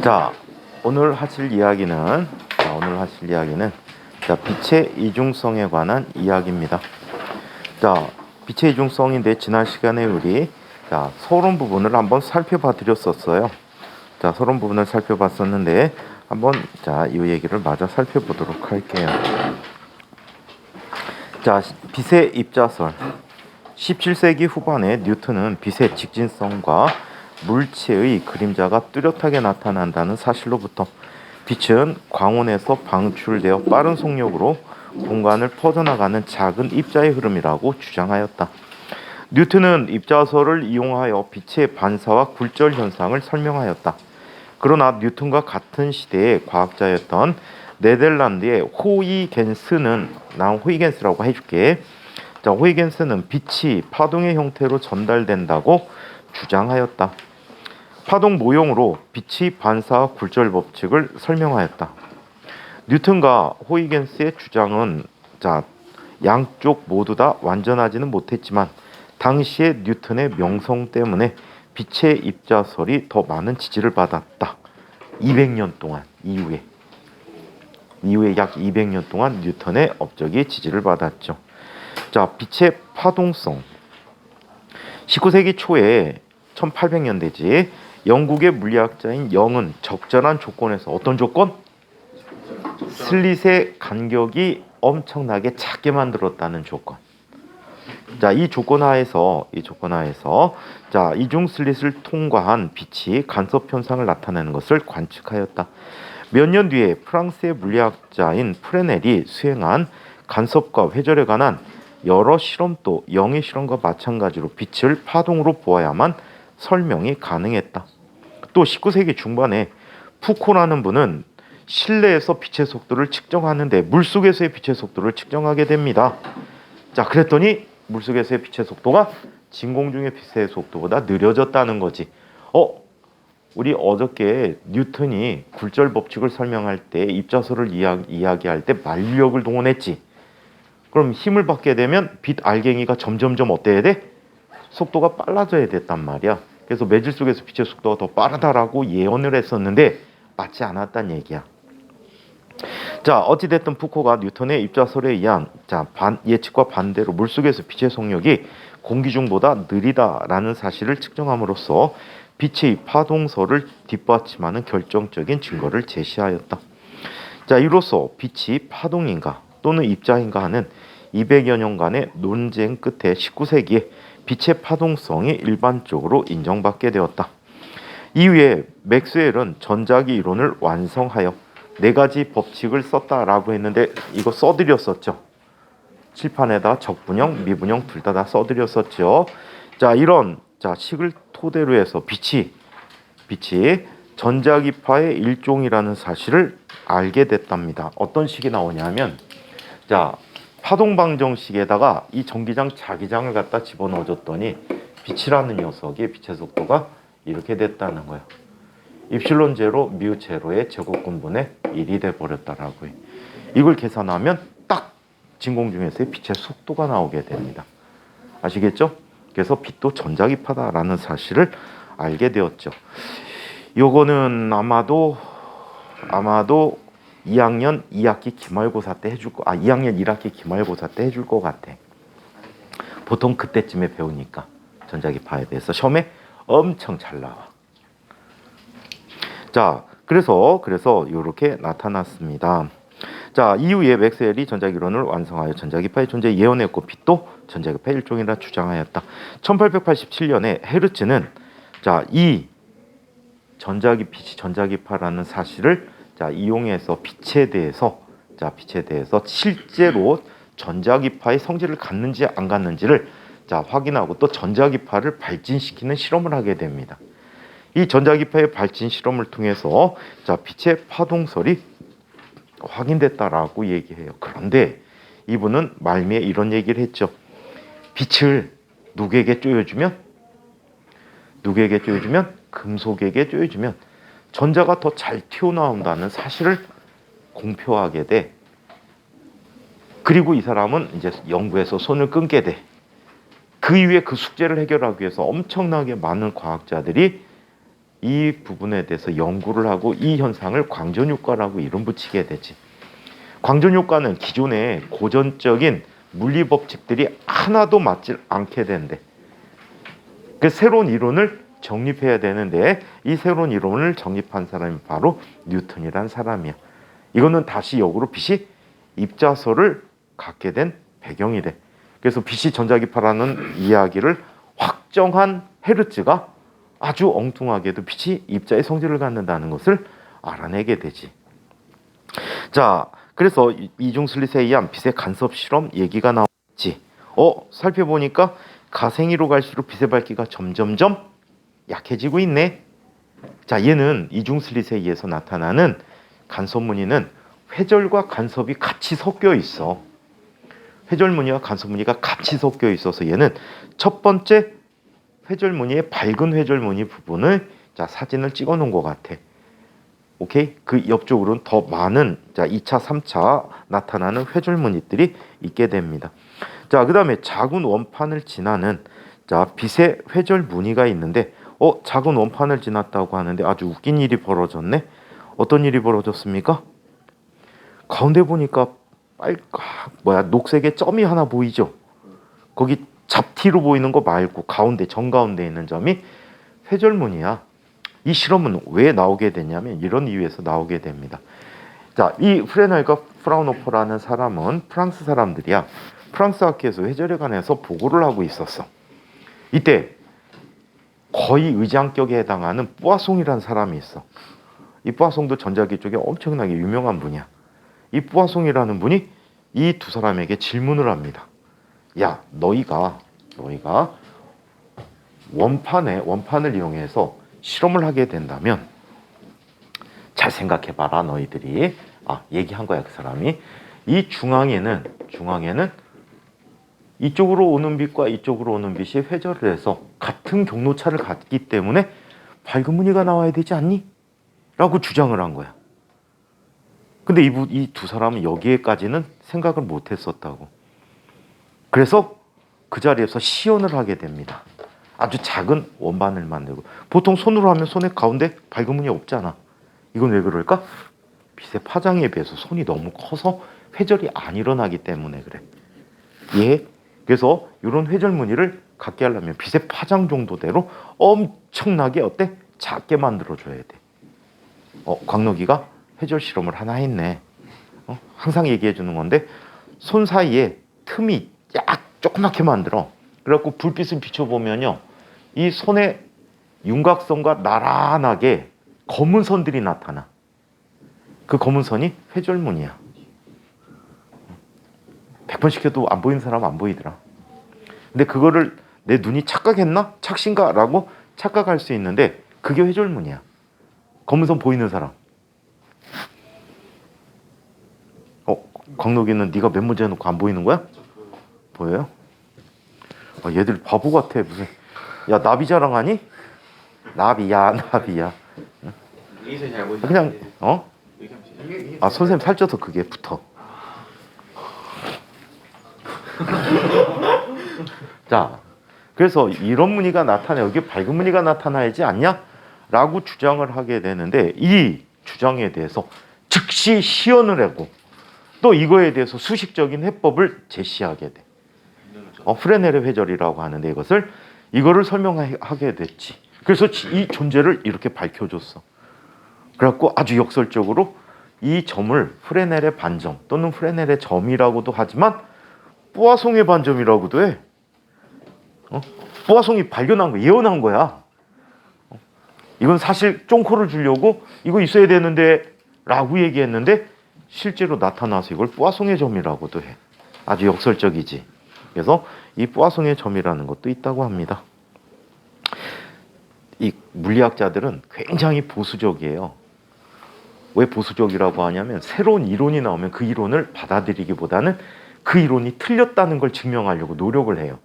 자, 오늘 하실 이야기는 빛의 이중성에 관한 이야기입니다. 자, 빛의 이중성인데 지난 시간에 우리 서론 부분을 한번 살펴봐 드렸었어요. 자, 서론 부분을 살펴봤었는데 한번 이 얘기를 마저 살펴보도록 할게요. 자, 빛의 입자설. 17세기 후반에 뉴턴은 빛의 직진성과 물체의 그림자가 뚜렷하게 나타난다는 사실로부터 빛은 광원에서 방출되어 빠른 속력으로 공간을 퍼져나가는 작은 입자의 흐름이라고 주장하였다. 뉴턴은 입자설을 이용하여 빛의 반사와 굴절 현상을 설명하였다. 그러나 뉴턴과 같은 시대의 과학자였던 네덜란드의 호이겐스는, 난 호이겐스라고 해줄게. 자, 호이겐스는 빛이 파동의 형태로 전달된다고 주장하였다. 파동 모형으로 빛의 반사와 굴절 법칙을 설명하였다. 뉴턴과 호이겐스의 주장은 양쪽 모두 다 완전하지는 못했지만 당시의 뉴턴의 명성 때문에 빛의 입자설이 더 많은 지지를 받았다. 200년 동안 이후에 약 200년 동안 뉴턴의 업적이 지지를 받았죠. 자, 빛의 파동성. 19세기 초에 1800년대지 영국의 물리학자인 영은 적절한 조건에서, 어떤 조건? 슬릿의 간격이 엄청나게 작게 만들었다는 조건. 자, 이 조건 하에서 이중 슬릿을 통과한 빛이 간섭 현상을 나타내는 것을 관측하였다. 몇 년 뒤에 프랑스의 물리학자인 프레넬이 수행한 간섭과 회절에 관한 여러 실험도 영의 실험과 마찬가지로 빛을 파동으로 보아야만 설명이 가능했다. 또 19세기 중반에 푸코라는 분은 실내에서 빛의 속도를 측정하는데 물속에서의 빛의 속도를 측정하게 됩니다. 자, 그랬더니 물속에서의 빛의 속도가 진공 중의 빛의 속도보다 느려졌다는 거지. 우리 어저께 뉴턴이 굴절 법칙을 설명할 때, 입자설을 이야기할 때 만류력을 동원했지. 그럼 힘을 받게 되면 빛 알갱이가 점점점 어때야 돼? 속도가 빨라져야 됐단 말이야. 그래서 매질 속에서 빛의 속도가 더 빠르다라고 예언을 했었는데 맞지 않았단 얘기야. 자, 어찌됐든 푸코가 뉴턴의 입자설에 의한 예측과 반대로 물속에서 빛의 속력이 공기 중보다 느리다라는 사실을 측정함으로써 빛의 파동설을 뒷받침하는 결정적인 증거를 제시하였다. 자, 이로써 빛이 파동인가 또는 입자인가 하는 200여 년간의 논쟁 끝에 19세기에 빛의 파동성이 일반적으로 인정받게 되었다. 이후에 맥스웰은 전자기 이론을 완성하여 4가지 법칙을 썼다라고 했는데 이거 써드렸었죠. 칠판에다 적분형, 미분형 둘 다 써드렸었죠. 자, 이런 식을 토대로 해서 빛이 전자기파의 일종이라는 사실을 알게 됐답니다. 어떤 식이 나오냐면, 파동방정식에다가 이 전기장, 자기장을 갖다 집어넣어줬더니 빛이라는 녀석의 빛의 속도가 이렇게 됐다는 거예요. 입실론 제로, 뮤 제로의 제곱근분의 1이 돼버렸다라고 해. 이걸 계산하면 딱 진공 중에서의 빛의 속도가 나오게 됩니다. 아시겠죠? 그래서 빛도 전자기파다라는 사실을 알게 되었죠. 요거는 아마도 2학년 2학기 기말고사 때 해줄 거, 2학년 1학기 기말고사 때 해줄 것 같아. 보통 그때쯤에 배우니까 전자기파에 대해서 시험에 엄청 잘 나와. 자, 그래서 이렇게 나타났습니다. 자, 이후에 맥스웰이 전자기론을 완성하여 전자기파의 존재를 예언했고 빛도 전자기파의 일종이라 주장하였다. 1887년에 헤르츠는 이 빛이 전자기파라는 사실을 이용해서 빛에 대해서 실제로 전자기파의 성질을 갖는지 안 갖는지를 확인하고 또 전자기파를 발진시키는 실험을 하게 됩니다. 이 전자기파의 발진 실험을 통해서 빛의 파동설이 확인됐다라고 얘기해요. 그런데 이분은 말미에 이런 얘기를 했죠. 빛을 누구에게 쪼여주면 금속에게 쪼여주면 전자가 더 잘 튀어나온다는 사실을 공표하게 돼. 그리고 이 사람은 이제 연구에서 손을 끊게 돼. 그 이후에 그 숙제를 해결하기 위해서 엄청나게 많은 과학자들이 이 부분에 대해서 연구를 하고 이 현상을 광전효과라고 이름 붙이게 되지. 광전효과는 기존의 고전적인 물리 법칙들이 하나도 맞지 않게 된대. 그 새로운 이론을 정립해야 되는데 이 새로운 이론을 정립한 사람이 바로 뉴턴이란 사람이야. 이거는 다시 역으로 빛이 입자설을 갖게 된 배경이 돼. 그래서 빛이 전자기파라는 이야기를 확정한 헤르츠가 아주 엉뚱하게도 빛이 입자의 성질을 갖는다는 것을 알아내게 되지. 자, 그래서 이중슬릿에 의한 빛의 간섭 실험 얘기가 나왔지. 살펴보니까 가생이로 갈수록 빛의 밝기가 점점점 약해지고 있네. 자, 얘는 이중슬릿에 의해서 나타나는 간섭 무늬는 회절과 간섭이 같이 섞여 있어. 회절 무늬와 간섭 무늬가 같이 섞여 있어서 얘는 첫 번째 회절 무늬의 밝은 회절 무늬 부분을 자 사진을 찍어 놓은 것 같아. 오케이? 그 옆쪽으로는 더 많은 자 2차, 3차 나타나는 회절 무늬들이 있게 됩니다. 자, 그다음에 작은 원판을 지나는 자 빛의 회절 무늬가 있는데 작은 원판을 지났다고 하는데 아주 웃긴 일이 벌어졌네. 어떤 일이 벌어졌습니까? 가운데 보니까 녹색의 점이 하나 보이죠? 거기 잡티로 보이는 거 말고 가운데 정가운데 있는 점이 회절무늬야. 이 실험은 왜 나오게 되냐면 이런 이유에서 나오게 됩니다. 자, 이 프레넬과 프라우노퍼라는 사람은 프랑스 사람들이야. 프랑스 학회에서 회절에 관해서 보고를 하고 있었어. 이때 거의 의장격에 해당하는 뿌아송이라는 사람이 있어. 이 뿌아송도 전자기 쪽에 엄청나게 유명한 분이야. 이 뿌아송이라는 분이 이 두 사람에게 질문을 합니다. 야, 너희가 원판을 이용해서 실험을 하게 된다면 잘 생각해봐라. 너희들이 얘기한 거야. 그 사람이 이 중앙에는 이쪽으로 오는 빛과 이쪽으로 오는 빛이 회절을 해서 같은 경로차를 갖기 때문에 밝은 무늬가 나와야 되지 않니? 라고 주장을 한 거야. 근데 이 두 사람은 여기에까지는 생각을 못 했었다고. 그래서 그 자리에서 시연을 하게 됩니다. 아주 작은 원반을 만들고. 보통 손으로 하면 손의 가운데 밝은 무늬 없잖아. 이건 왜 그럴까? 빛의 파장에 비해서 손이 너무 커서 회절이 안 일어나기 때문에 그래. 그래서 이런 회절 무늬를 갖게 하려면 빛의 파장 정도대로 엄청나게 작게 만들어줘야 돼. 광록이가 회절 실험을 하나 했네. 항상 얘기해 주는 건데 손 사이에 틈이 조그맣게 만들어. 그래갖고 불빛을 비춰보면요, 이 손의 윤곽선과 나란하게 검은 선들이 나타나. 그 검은 선이 회절무늬야. 100번씩 해도 안 보이는 사람은 안 보이더라. 근데 그거를 내 눈이 착각했나? 착신가? 라고 착각할 수 있는데 그게 회절무늬야. 검은 선 보이는 사람. 광록이는 네가 몇 문제 해놓고 안 보이는 거야? 보여요? 얘들 바보 같아. 무슨 야 나비 자랑하니? 나비야. 그냥 선생님 살쪄서 그게 붙어. 자, 그래서 이런 무늬가 나타나, 여기 밝은 무늬가 나타나야지 않냐? 라고 주장을 하게 되는데 이 주장에 대해서 즉시 시연을 하고 또 이거에 대해서 수식적인 해법을 제시하게 돼. 프레넬의 회절이라고 하는데 이거를 설명하게 됐지. 그래서 이 존재를 이렇게 밝혀줬어. 그래갖고 아주 역설적으로 이 점을 프레넬의 반점 또는 프레넬의 점이라고도 하지만 뿌아송의 반점이라고도 해. 뿌아송이 발견한 거, 예언한 거야. 이건 사실 쫑코를 주려고 이거 있어야 되는데 라고 얘기했는데 실제로 나타나서 이걸 뿌아송의 점이라고도 해. 아주 역설적이지. 그래서 이 뿌아송의 점이라는 것도 있다고 합니다. 이 물리학자들은 굉장히 보수적이에요. 왜 보수적이라고 하냐면 새로운 이론이 나오면 그 이론을 받아들이기보다는 그 이론이 틀렸다는 걸 증명하려고 노력을 해요.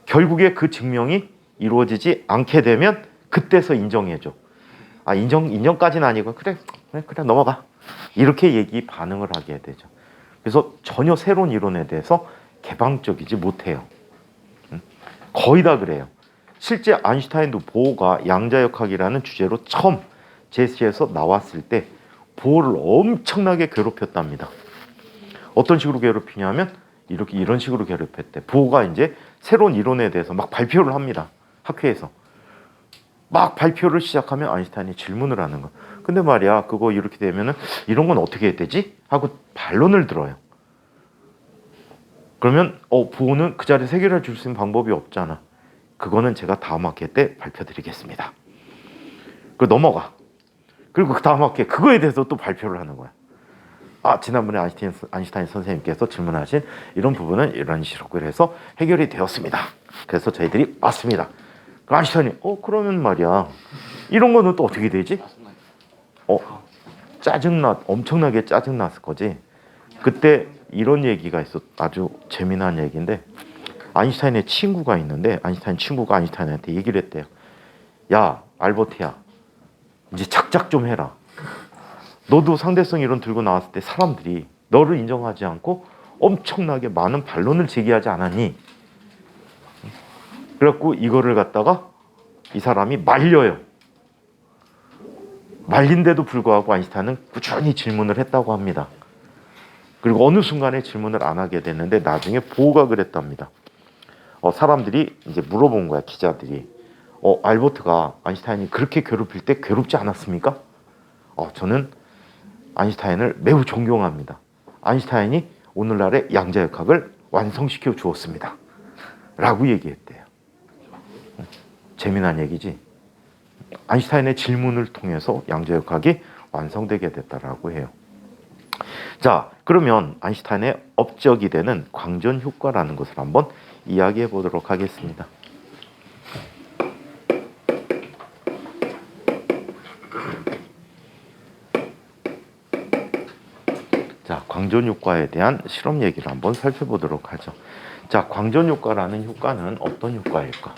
결국에 그 증명이 이루어지지 않게 되면 그때서 인정해줘. 인정까지는 아니고 그래 넘어가. 이렇게 반응을 하게 되죠. 그래서 전혀 새로운 이론에 대해서 개방적이지 못해요. 거의 다 그래요. 실제 아인슈타인도 보호가 양자역학이라는 주제로 처음 제시해서 나왔을 때 보호를 엄청나게 괴롭혔답니다. 어떤 식으로 괴롭히냐면 이런 식으로 괴롭혔대. 보호가 이제 새로운 이론에 대해서 막 발표를 합니다. 학회에서 막 발표를 시작하면 아인슈타인이 질문을 하는 거. 근데 말이야, 그거 이렇게 되면은 이런 건 어떻게 해야 되지? 하고 반론을 들어요. 그러면 보호는 그 자리에서 해결해 줄 수 있는 방법이 없잖아. 그거는 제가 다음 학기 때 발표드리겠습니다. 그 넘어가. 그리고 그 다음 학기에 그거에 대해서 또 발표를 하는 거야. 지난번에 아인슈타인 선생님께서 질문하신 이런 부분은 이런 식으로 해서 해결이 되었습니다. 그래서 저희들이 왔습니다. 그 아인슈타인이 그러면 말이야, 이런 거는 또 어떻게 되지? 엄청나게 짜증났을 거지. 그때 이런 얘기가 있어. 아주 재미난 얘기인데, 아인슈타인의 친구가 있는데, 아인슈타인 친구가 아인슈타인한테 얘기를 했대요. 야, 알버트야, 이제 작작 좀 해라. 너도 상대성 이론 들고 나왔을 때 사람들이 너를 인정하지 않고 엄청나게 많은 반론을 제기하지 않았니? 그래갖고 이거를 갖다가 이 사람이 말려요. 말린데도 불구하고 아인슈타인은 꾸준히 질문을 했다고 합니다. 그리고 어느 순간에 질문을 안 하게 됐는데 나중에 보호가 그랬답니다. 사람들이 이제 물어본 거야, 기자들이. 알버트가 아인슈타인이 그렇게 괴롭힐 때 괴롭지 않았습니까? 저는 아인슈타인을 매우 존경합니다. 아인슈타인이 오늘날의 양자역학을 완성시켜 주었습니다. 라고 얘기했대요. 재미난 얘기지. 아인슈타인의 질문을 통해서 양자역학이 완성되게 됐다라고 해요. 자, 그러면 아인슈타인의 업적이 되는 광전 효과라는 것을 한번 이야기해 보도록 하겠습니다. 자, 광전 효과에 대한 실험 얘기를 한번 살펴보도록 하죠. 자, 광전 효과라는 효과는 어떤 효과일까?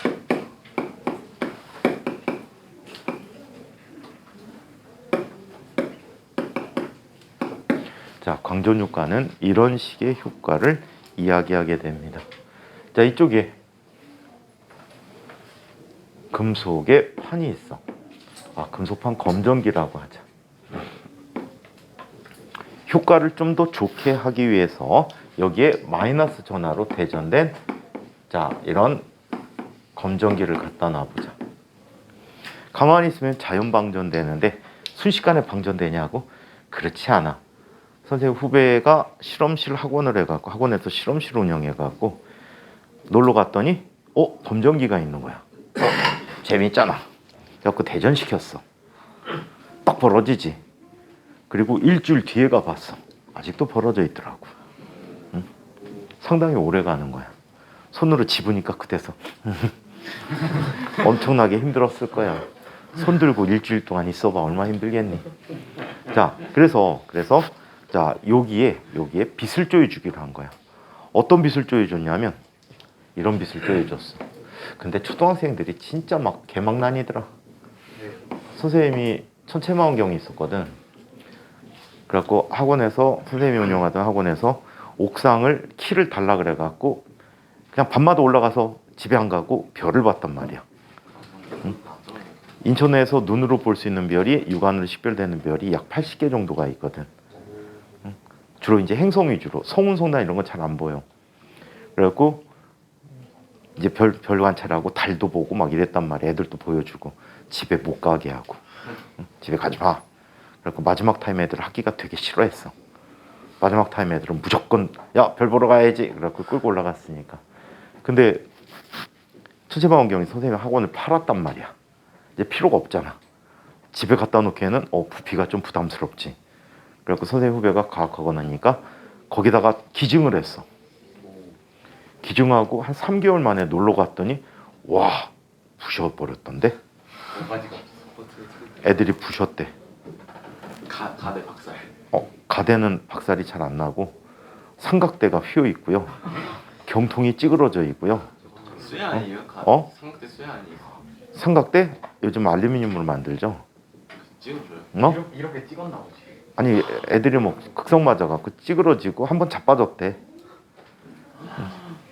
자, 광전 효과는 이런 식의 효과를 이야기하게 됩니다. 자, 이쪽에 금속의 판이 있어. 금속판 검정기라고 하자. 효과를 좀 더 좋게 하기 위해서 여기에 마이너스 전하로 대전된 이런 검정기를 갖다 놔보자. 가만히 있으면 자연 방전되는데 순식간에 방전되냐고? 그렇지 않아. 선생님 후배가 실험실 학원을 해갖고 학원에서 실험실 운영해갖고 놀러 갔더니 검정기가 있는 거야. 재밌잖아. 그래갖고 대전시켰어. 딱 벌어지지. 그리고 일주일 뒤에 가봤어. 아직도 벌어져 있더라고. 응? 상당히 오래 가는 거야. 손으로 집으니까 그때서 엄청나게 힘들었을 거야. 손 들고 일주일 동안 있어봐 얼마나 힘들겠니. 자, 그래서 여기에 빛을 쪼여주기로 한 거야. 어떤 빛을 쪼여줬냐면 이런 빛을 쪼여줬어. 근데 초등학생들이 진짜 막 개망난이더라. 선생님이 천체망원경이 있었거든. 그래갖고 학원에서 선생님이 운영하던 학원에서 옥상을 키를 달라 그래갖고 그냥 밤마다 올라가서 집에 안 가고 별을 봤단 말이야. 응? 인천에서 눈으로 볼 수 있는 별이 육안으로 식별되는 별이 약 80개 정도가 있거든. 응? 주로 이제 행성 위주로 성운 성단 이런 건 잘 안 보여. 그래갖고 이제 별 관찰하고 달도 보고 막 이랬단 말이야. 애들도 보여주고 집에 못 가게 하고. 응? 집에 가지 마. 그래갖고 마지막 타임 애들 학기가 되게 싫어했어. 마지막 타임 애들은 무조건 야, 별 보러 가야지. 그래갖고 끌고 올라갔으니까. 근데 천체망원경이 선생님 학원을 팔았단 말이야. 이제 필요가 없잖아. 집에 갖다 놓기에는 부피가 좀 부담스럽지. 그래갖고 선생님 후배가 과학학원 하니까 거기다가 기증을 했어. 기증하고 한 3개월 만에 놀러 갔더니 와, 부셔버렸던데. 애들이 부셨대. 가대 박살. 가대는 박살이 잘 안 나고 삼각대가 휘어 있고요. 경통이 찌그러져 있고요. 쇠 아니에요? 삼각대 쇠 아니에요? 삼각대? 요즘 알루미늄으로 만들죠. 찍어줘요? 이렇게 찍었나 보지. 아니 애들이 뭐 극성 맞아갖고 찌그러지고 한번 자빠졌대.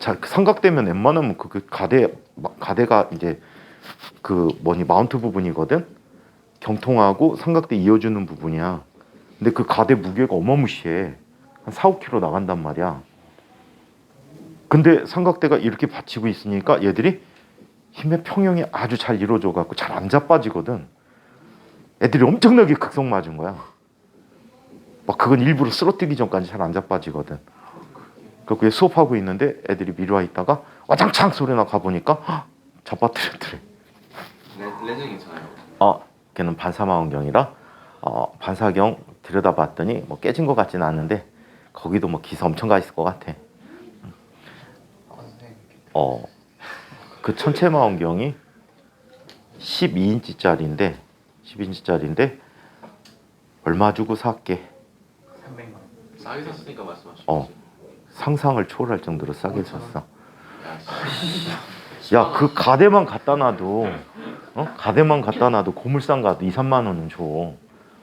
자, 그 삼각대면 웬만하면 그 가대가 이제 그 뭐니 마운트 부분이거든. 경통하고 삼각대 이어주는 부분이야. 근데 그 가대 무게가 어마무시해. 한 4, 5kg 나간단 말이야. 근데 삼각대가 이렇게 받치고 있으니까 얘들이 힘의 평형이 아주 잘 이루어져 갖고 잘 안 자빠지거든. 애들이 엄청나게 극성 맞은 거야. 막 그건 일부러 쓰러뜨리기 전까지 잘 안 자빠지거든. 그게 수업하고 있는데 애들이 미루어 있다가 와장창 소리나 가보니까 자빠뜨렸더래. 레전 괜찮아요. 걔는 반사마원경이라 반사경 들여다봤더니 뭐 깨진 것 같지는 않은데 거기도 뭐 기사 엄청 가 있을 것 같아. 그 천체마원경이 12인치짜리인데 얼마 주고 샀게? 300만 원. 싸게 샀으니까 말씀하신 어. 거지. 상상을 초월할 정도로 싸게 샀어. 야, 야, 그 가대만 갖다 놔도 가대만 갖다 놔도 고물상 가도 2, 3만 원은 줘.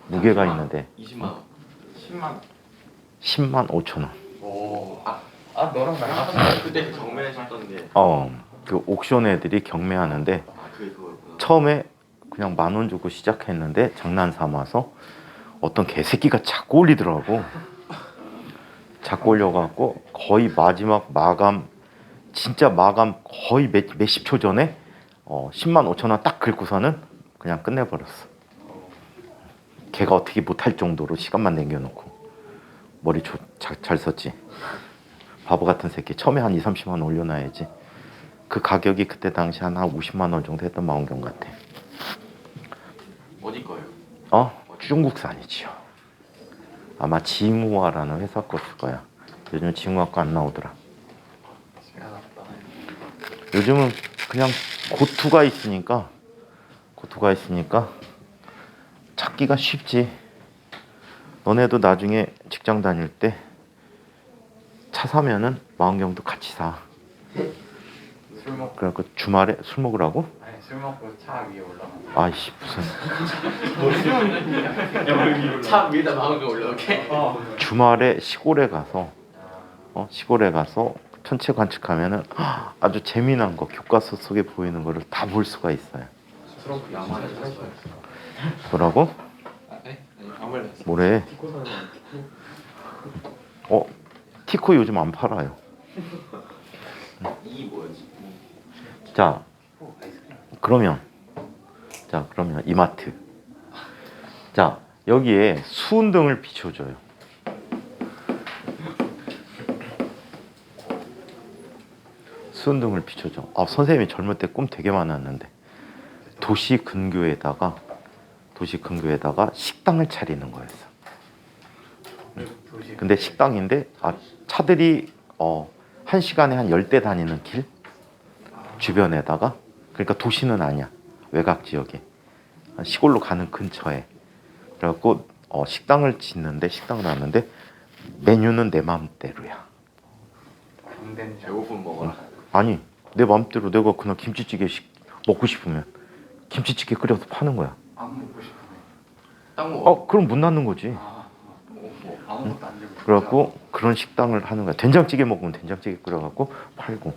무게가 있는데 20만 원. 10만 원. 10만 5천 원. 오. 너랑 나랑 그때 경매하셨던 게. 그 옥션 애들이 경매하는데 그거였구나. 처음에 그냥 10,000원 주고 시작했는데 장난 삼아서 어떤 개새끼가 자꾸 올리더라고. 자꾸 올려갖고 거의 마지막 마감 진짜 마감 거의 몇십 초 전에 10만 5천 원 딱 긁고서는 그냥 끝내버렸어. 걔가 어떻게 못할 정도로 시간만 남겨놓고 머리 잘 썼지. 바보 같은 새끼. 처음에 한 2, 30만 원 올려놔야지. 그 가격이 그때 당시 한 50만 원 정도 했던 망원경 같아. 어디 거예요? 중국산이지요. 아마 징후아라는 회사 거일 거야. 요즘 징후아 거 안 나오더라. 요즘은 그냥 고투가 있으니까 찾기가 쉽지. 너네도 나중에 직장 다닐 때 차 사면은 망원경도 같이 사. 술 먹고. 그래갖고 주말에 술 먹으라고? 아니 술 먹고 차 위에 올라가. 아이씨 무슨 차 위에다 망원경 올려놓게? 주말에 시골에 가서 천체 관측하면은 아주 재미난 거 교과서 속에 보이는 거를 다 볼 수가 있어요. 트렁크 야만에 샀어요. 뭐라고? 네? 아니 아무래도 샀어요. 뭐래? 티코 요즘 안 팔아요. 이 뭐였지? 자, 그러면 이마트. 자, 여기에 수은등을 비춰줘요. 수은등을 비춰줘. 선생님이 젊을 때 꿈 되게 많았는데 도시 근교에다가 식당을 차리는 거였어. 근데 식당인데 차들이 1시간에 한 10대 다니는 길 주변에다가, 그러니까 도시는 아니야. 외곽 지역에 시골로 가는 근처에 그래갖고 식당을 하는데 메뉴는 내 마음대로야. 배고프면 먹어라. 아니 내 마음대로 내가 그냥 김치찌개 먹고 싶으면 김치찌개 끓여서 파는 거야. 안 먹고 싶으면. 딱 먹어. 그럼 못 낳는 거지. 아무것도 안 들고. 그래갖고 그런 식당을 하는 거야. 된장찌개 먹으면 된장찌개 끓여갖고 팔고,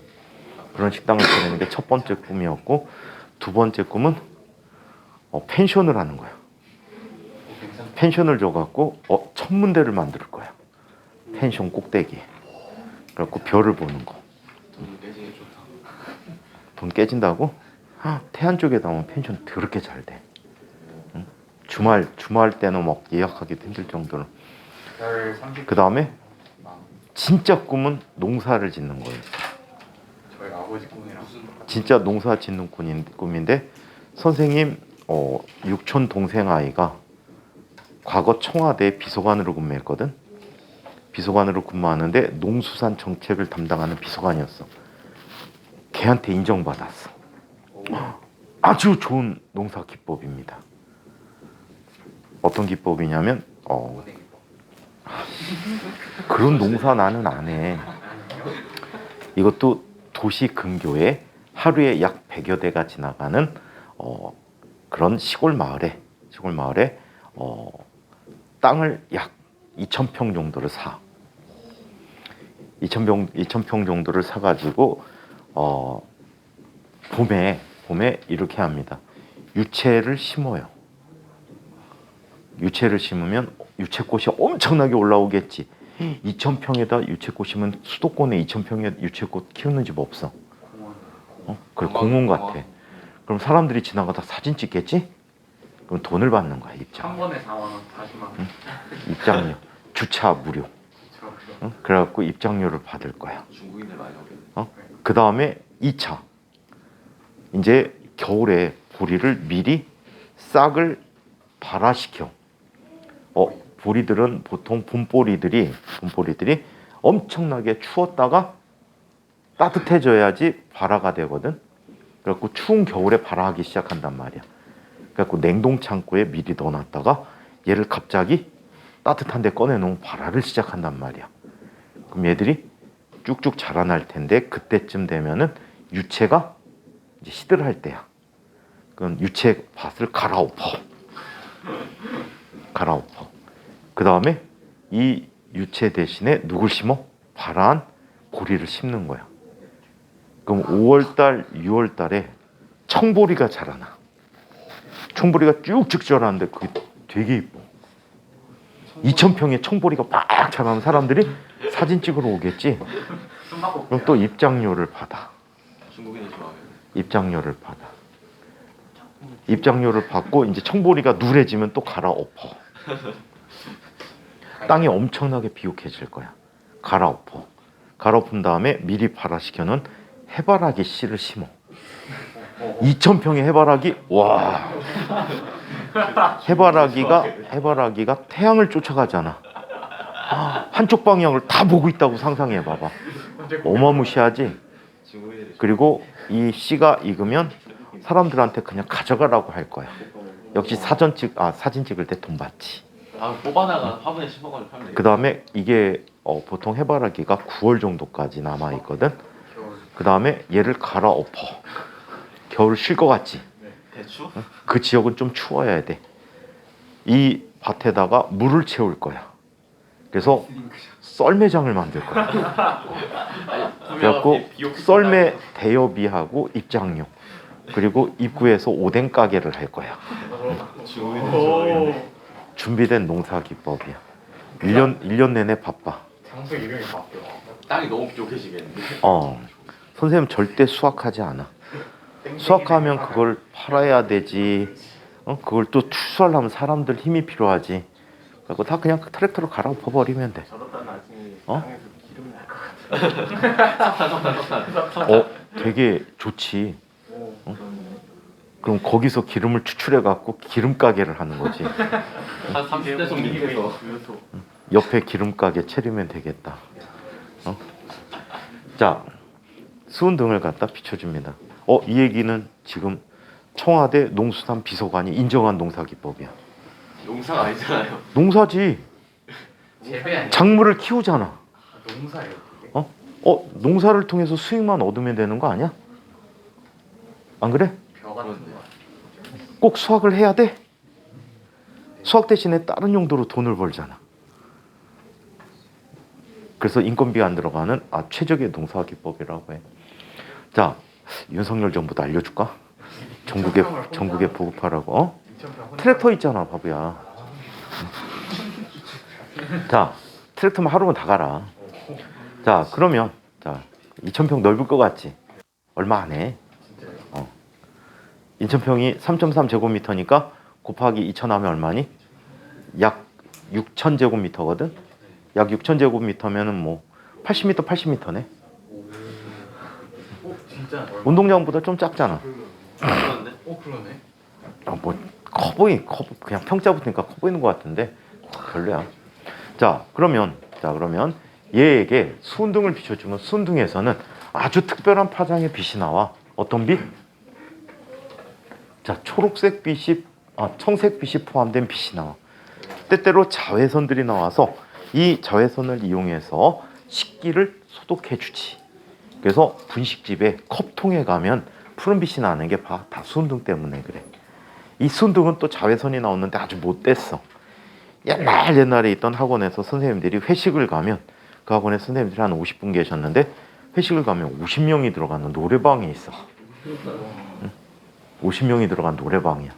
그런 식당을 차리는 게 첫 번째 꿈이었고, 두 번째 꿈은 펜션을 하는 거야. 펜션을 줘갖고 천문대를 만들 거야. 펜션 꼭대기에. 그래갖고 별을 보는 거. 돈 깨지게 좋다. 돈 깨진다고? 태안 쪽에 나오면 펜션 더럽게 잘 돼. 응? 주말 때는 막 예약하기도 힘들 정도로. 그 다음에 진짜 꿈은 농사를 짓는 거예요. 저희 아버지 꿈이랑. 진짜 농사 짓는 꿈인데 선생님 육촌 동생 아이가 과거 청와대 비서관으로 근무했거든. 비서관으로 근무하는데 농수산 정책을 담당하는 비서관이었어. 걔한테 인정받았어. 아주 좋은 농사 기법입니다. 어떤 기법이냐면 그런 농사 나는 안 해. 이것도 도시 근교에 하루에 약 100여 대가 지나가는 그런 시골 마을에 땅을 약 2,000평 정도를 사. 2,000평 정도를 사가지고 봄에 봄에 이렇게 합니다. 유채를 심어요. 유채를 심으면 유채꽃이 엄청나게 올라오겠지. 2,000평에다 유채꽃 심으면 수도권에 2,000평에 유채꽃 키우는 집 없어. 그래, 공원 같아. 그럼 사람들이 지나가다 사진 찍겠지? 그럼 돈을 받는 거야, 한 입장. 번에 4만 원, 40만 원. 입장료. 주차 무료. 그렇죠. 그래갖고 입장료를 받을 거야. 중국인들 많이 오겠네. 그 다음에 2차. 이제 겨울에 보리를 미리 싹을 발화시켜. 보리들은 보통 봄보리들이 엄청나게 추웠다가 따뜻해져야지 발화가 되거든. 그래갖고 추운 겨울에 발화하기 시작한단 말이야. 그래갖고 냉동 창고에 미리 넣어놨다가 얘를 갑자기 따뜻한 데 꺼내놓으면 발화를 시작한단 말이야. 그럼 얘들이 쭉쭉 자라날 텐데 그때쯤 되면은 유채가 이제 시들할 때야. 그럼 유채 밭을 갈아엎어. 그 다음에 이 유채 대신에 누굴 심어? 발화한 보리를 심는 거야. 그럼 5월달, 6월달에 청보리가 자라나. 청보리가 쭉쭉 자라는데 그게 되게 이뻐. 2,000평의 청보리가 막 자라는 사람들이 사진 찍으러 오겠지. 그럼 또 입장료를 받아. 중국인들 좋아하겠네. 입장료를 받고 이제 청보리가 누래지면 또 갈아엎어. 땅이 엄청나게 비옥해질 거야. 갈아엎은 다음에 미리 발화시켜놓은 해바라기 씨를 심어. 2,000평의 해바라기, 와. 해바라기가 태양을 쫓아가잖아. 한쪽 방향을 다 보고 있다고 상상해 봐봐. 어마무시하지. 중국인들이 그리고 이 씨가 익으면 사람들한테 그냥 가져가라고 할 거야. 역시 사진 찍을 때 돈 받지. 뽑아다가 화분에 심어가지고 하면 돼. 그 다음에 이게 보통 해바라기가 9월 정도까지 남아 있거든. 그 다음에 얘를 갈아엎어. 겨울 쉴 것 같지? 대추? 그 지역은 좀 추워야 돼. 이 밭에다가 물을 채울 거야. 그래서 썰매장을 만들 거야. 그래갖고 썰매 대여비하고 입장료 그리고 입구에서 오뎅 가게를 할 거야. 중국인들 좋아하겠네. 준비된 농사 기법이야. 1년 내내 바빠. 장소 이름이 바뀌어. 땅이 너무 비옥해지겠는데. 선생님 절대 수확하지 않아. 수확하면 그걸 팔아야 되지. 그걸 또 추수하려면 사람들 힘이 필요하지. 그리고 다 그냥 트랙터로 갈아엎어 버리면 돼. 저러다 나중에 어? 땅에서 기름 날것 같아. 되게 좋지. 그럼 거기서 기름을 추출해 갖고 기름 가게를 하는 거지. 한 30대 정도 밑에서. 옆에 기름 가게 차리면 되겠다. 자, 수은 등을 갖다 비춰줍니다. 이 얘기는 지금 청와대 농수산 비서관이 인정한 농사 기법이야. 농사가 아니잖아요. 농사지. 재배 아니야? 작물을 키우잖아. 농사예요 그게? 농사를 통해서 수익만 얻으면 되는 거 아니야? 안 그래? 벼 같은 거. 꼭 수확을 해야 돼? 수확 대신에 다른 용도로 돈을 벌잖아. 그래서 인건비가 안 들어가는 최적의 농사 기법이라고 해. 자, 윤석열 정부도 알려줄까? 전국에 보급하라고. 트랙터 있잖아, 바보야. 자, 트랙터만 하루면 다 가라. 자, 그러면 2,000평 넓을 것 같지? 얼마 안 해. 2,000평이 3.3제곱미터니까 곱하기 2,000 하면 얼마니? 약 6,000제곱미터거든? 약 6,000제곱미터면은 뭐 80m, 80m네. 진짜. 운동장보다 좀 작잖아. 그런데 그러네. 뭐 그냥 평자 붙으니까 커 보이는 것 같은데 별로야. 자, 그러면 얘에게 수은등을 비춰주면 수은등에서는 아주 특별한 파장의 빛이 나와. 어떤 빛? 자, 초록색 빛이 청색 빛이 포함된 빛이 나와. 때때로 자외선들이 나와서 이 자외선을 이용해서 식기를 소독해 주지. 그래서 분식집에 컵통에 가면 푸른 빛이 나는 게 다 수은등 때문에 그래. 이 수은등은 또 자외선이 나오는데 아주 못됐어. 옛날에 있던 학원에서 선생님들이 회식을 가면 그 학원에 선생님들이 한 50분 계셨는데 회식을 가면 50명이 들어가는 노래방이 있어. 50명이 들어간 노래방이야.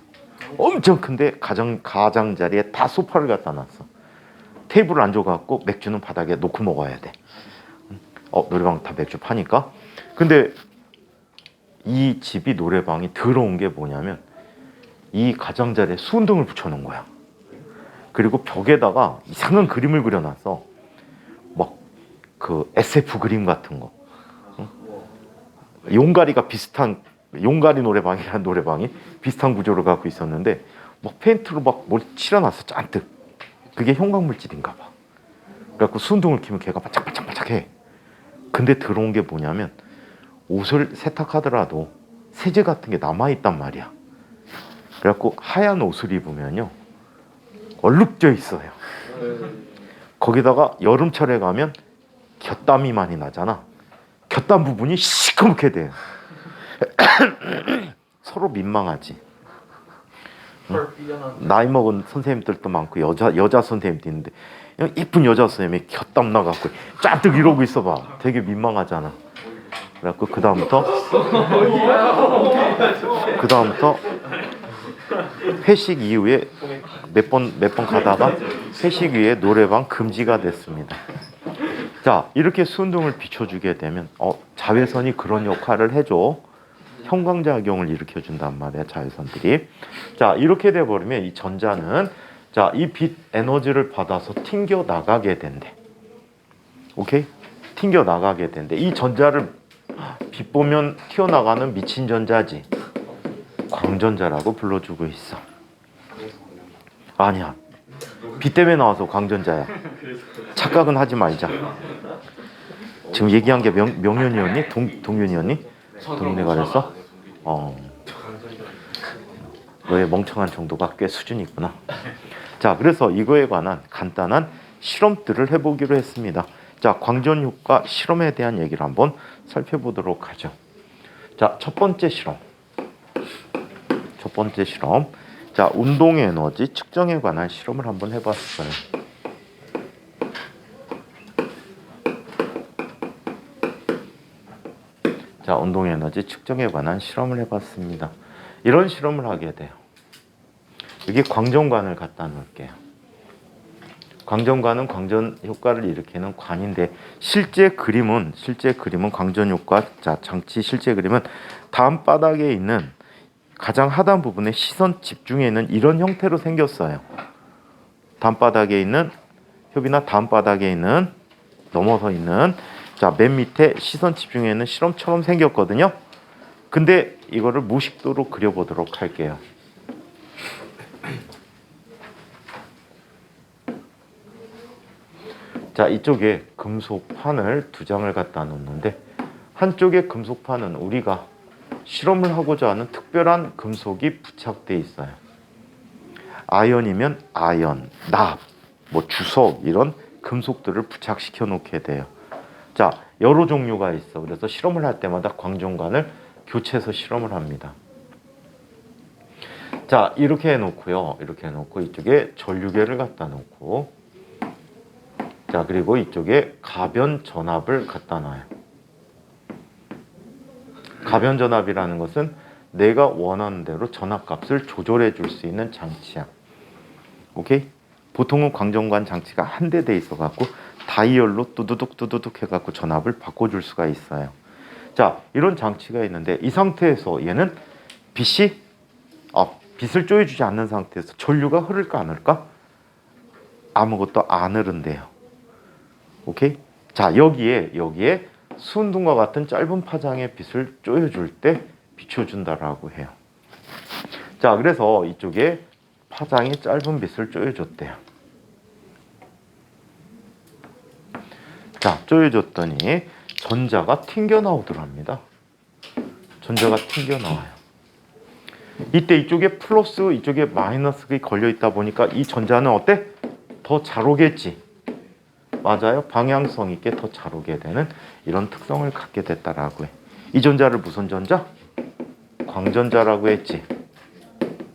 엄청 큰데 가장자리에 다 소파를 갖다 놨어. 테이블을 앉아갖고 맥주는 바닥에 놓고 먹어야 돼. 노래방 다 맥주 파니까. 근데 이 집이 노래방이 더러운 게 뭐냐면 이 가장자리에 수은등을 붙여놓은 거야. 그리고 벽에다가 이상한 그림을 그려놨어. 막 그 SF 그림 같은 거. 용가리가 비슷한, 용가리 노래방이라는 노래방이 비슷한 구조를 갖고 있었는데 막 페인트로 막 뭘 칠해놨어, 잔뜩. 그게 형광물질인가 봐. 그래갖고 수은등을 켜면 걔가 반짝반짝반짝해. 근데 들어온 게 뭐냐면 옷을 세탁하더라도 세제 같은 게 남아있단 말이야. 그래갖고 하얀 옷을 입으면요 얼룩져 있어요. 거기다가 여름철에 가면 곁땀이 많이 나잖아. 곁땀 부분이 시커멓게 돼. 서로 민망하지. 나이 먹은 선생님들도 많고 여자 선생님도 있는데 이쁜 여자 선생님이 곁땀 나갖고 짠뜩 이러고 있어봐. 되게 민망하잖아. 그래갖고 그 다음부터 회식 이후에 몇 번 가다가 회식 이후에 노래방 금지가 됐습니다. 자, 이렇게 수은등을 비춰주게 되면 자외선이 그런 역할을 해줘. 형광작용을 일으켜준단 말이야, 자외선들이. 자, 이렇게 돼버리면 이 전자는 자, 이 빛 에너지를 받아서 튕겨 나가게 된대. 오케이? 튕겨 나가게 된대. 이 전자를 빛 보면 튀어나가는 미친 전자지. 광전자라고 불러주고 있어. 아니야. 빛 때문에 나와서 광전자야. 착각은 하지 말자. 지금 얘기한 게 명윤이었니? 동윤이었니? 동윤이가 그랬어? 너의 멍청한 정도가 꽤 수준이 있구나. 자, 그래서 이거에 관한 간단한 실험들을 해보기로 했습니다. 자, 광전 효과 실험에 대한 얘기를 한번 살펴보도록 하죠. 자, 첫 번째 실험. 자, 운동 에너지 측정에 관한 실험을 한번 해봤어요. 자, 운동 에너지 측정에 관한 실험을 해봤습니다. 이런 실험을 하게 돼요. 여기 광전관을 갖다 놓을게요. 광전관은 광전 효과를 일으키는 관인데 실제 그림은 광전 효과 장치 실제 그림은 다음 바닥에 있는 가장 하단 부분에 시선 집중해 있는 이런 형태로 생겼어요. 다음 바닥에 있는 협이나 다음 바닥에 있는 넘어서 있는 자, 맨 밑에 시선 집중해 있는 실험처럼 생겼거든요. 근데 이거를 무식도로 그려보도록 할게요. 자, 이쪽에 금속판을 두 장을 갖다 놓는데 한쪽의 금속판은 우리가 실험을 하고자 하는 특별한 금속이 부착돼 있어요. 아연이면 아연, 납, 주석 이런 금속들을 부착시켜 놓게 돼요. 자, 여러 종류가 있어. 그래서 실험을 할 때마다 광전관을 교체해서 실험을 합니다. 자, 이렇게 해놓고요. 이렇게 해놓고 이쪽에 전류계를 갖다 놓고 자, 그리고 이쪽에 가변 전압을 갖다 놔요. 가변 전압이라는 것은 내가 원하는 대로 전압값을 조절해 줄 수 있는 장치야. 오케이? 보통은 광전관 장치가 한 대 돼 있어 갖고 다이얼로 뚜두둑 해갖고 전압을 바꿔줄 수가 있어요. 자, 이런 장치가 있는데 이 상태에서 얘는 빛을 쪼여주지 않는 상태에서 전류가 흐를까 안 흐를까? 아무것도 안 흐른대요. 오케이? 자, 여기에 수은등과 같은 짧은 파장의 빛을 쪼여줄 때 비춰준다라고 해요. 자, 그래서 이쪽에 파장이 짧은 빛을 쪼여줬대요. 자, 쪼여줬더니 전자가 튕겨나오더랍니다. 전자가 튕겨나와요. 이때 이쪽에 플러스, 이쪽에 마이너스가 걸려있다 보니까 이 전자는 어때? 더 잘 오겠지. 맞아요. 방향성 있게 더 잘 오게 되는 이런 특성을 갖게 됐다라고 해. 이 전자를 무슨 전자? 광전자라고 했지.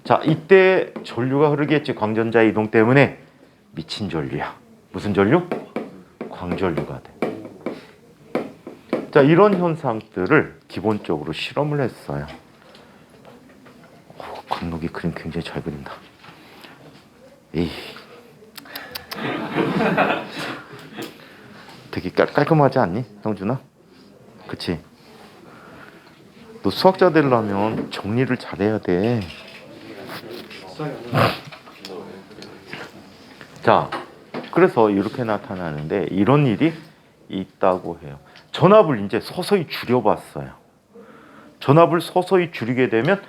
자, 이때 전류가 흐르겠지. 광전자 이동 때문에 미친 전류야. 무슨 전류? 광전류가 돼. 자, 이런 현상들을 기본적으로 실험을 했어요. 강록이 그림 굉장히 잘 그린다. 에이. 되게 깔끔하지 않니, 형준아? 그치? 너 수학자 되려면 정리를 잘해야 돼. 자, 그래서 이렇게 나타나는데 이런 일이 있다고 해요. 전압을 이제 서서히 줄여봤어요. 전압을 서서히 줄이게 되면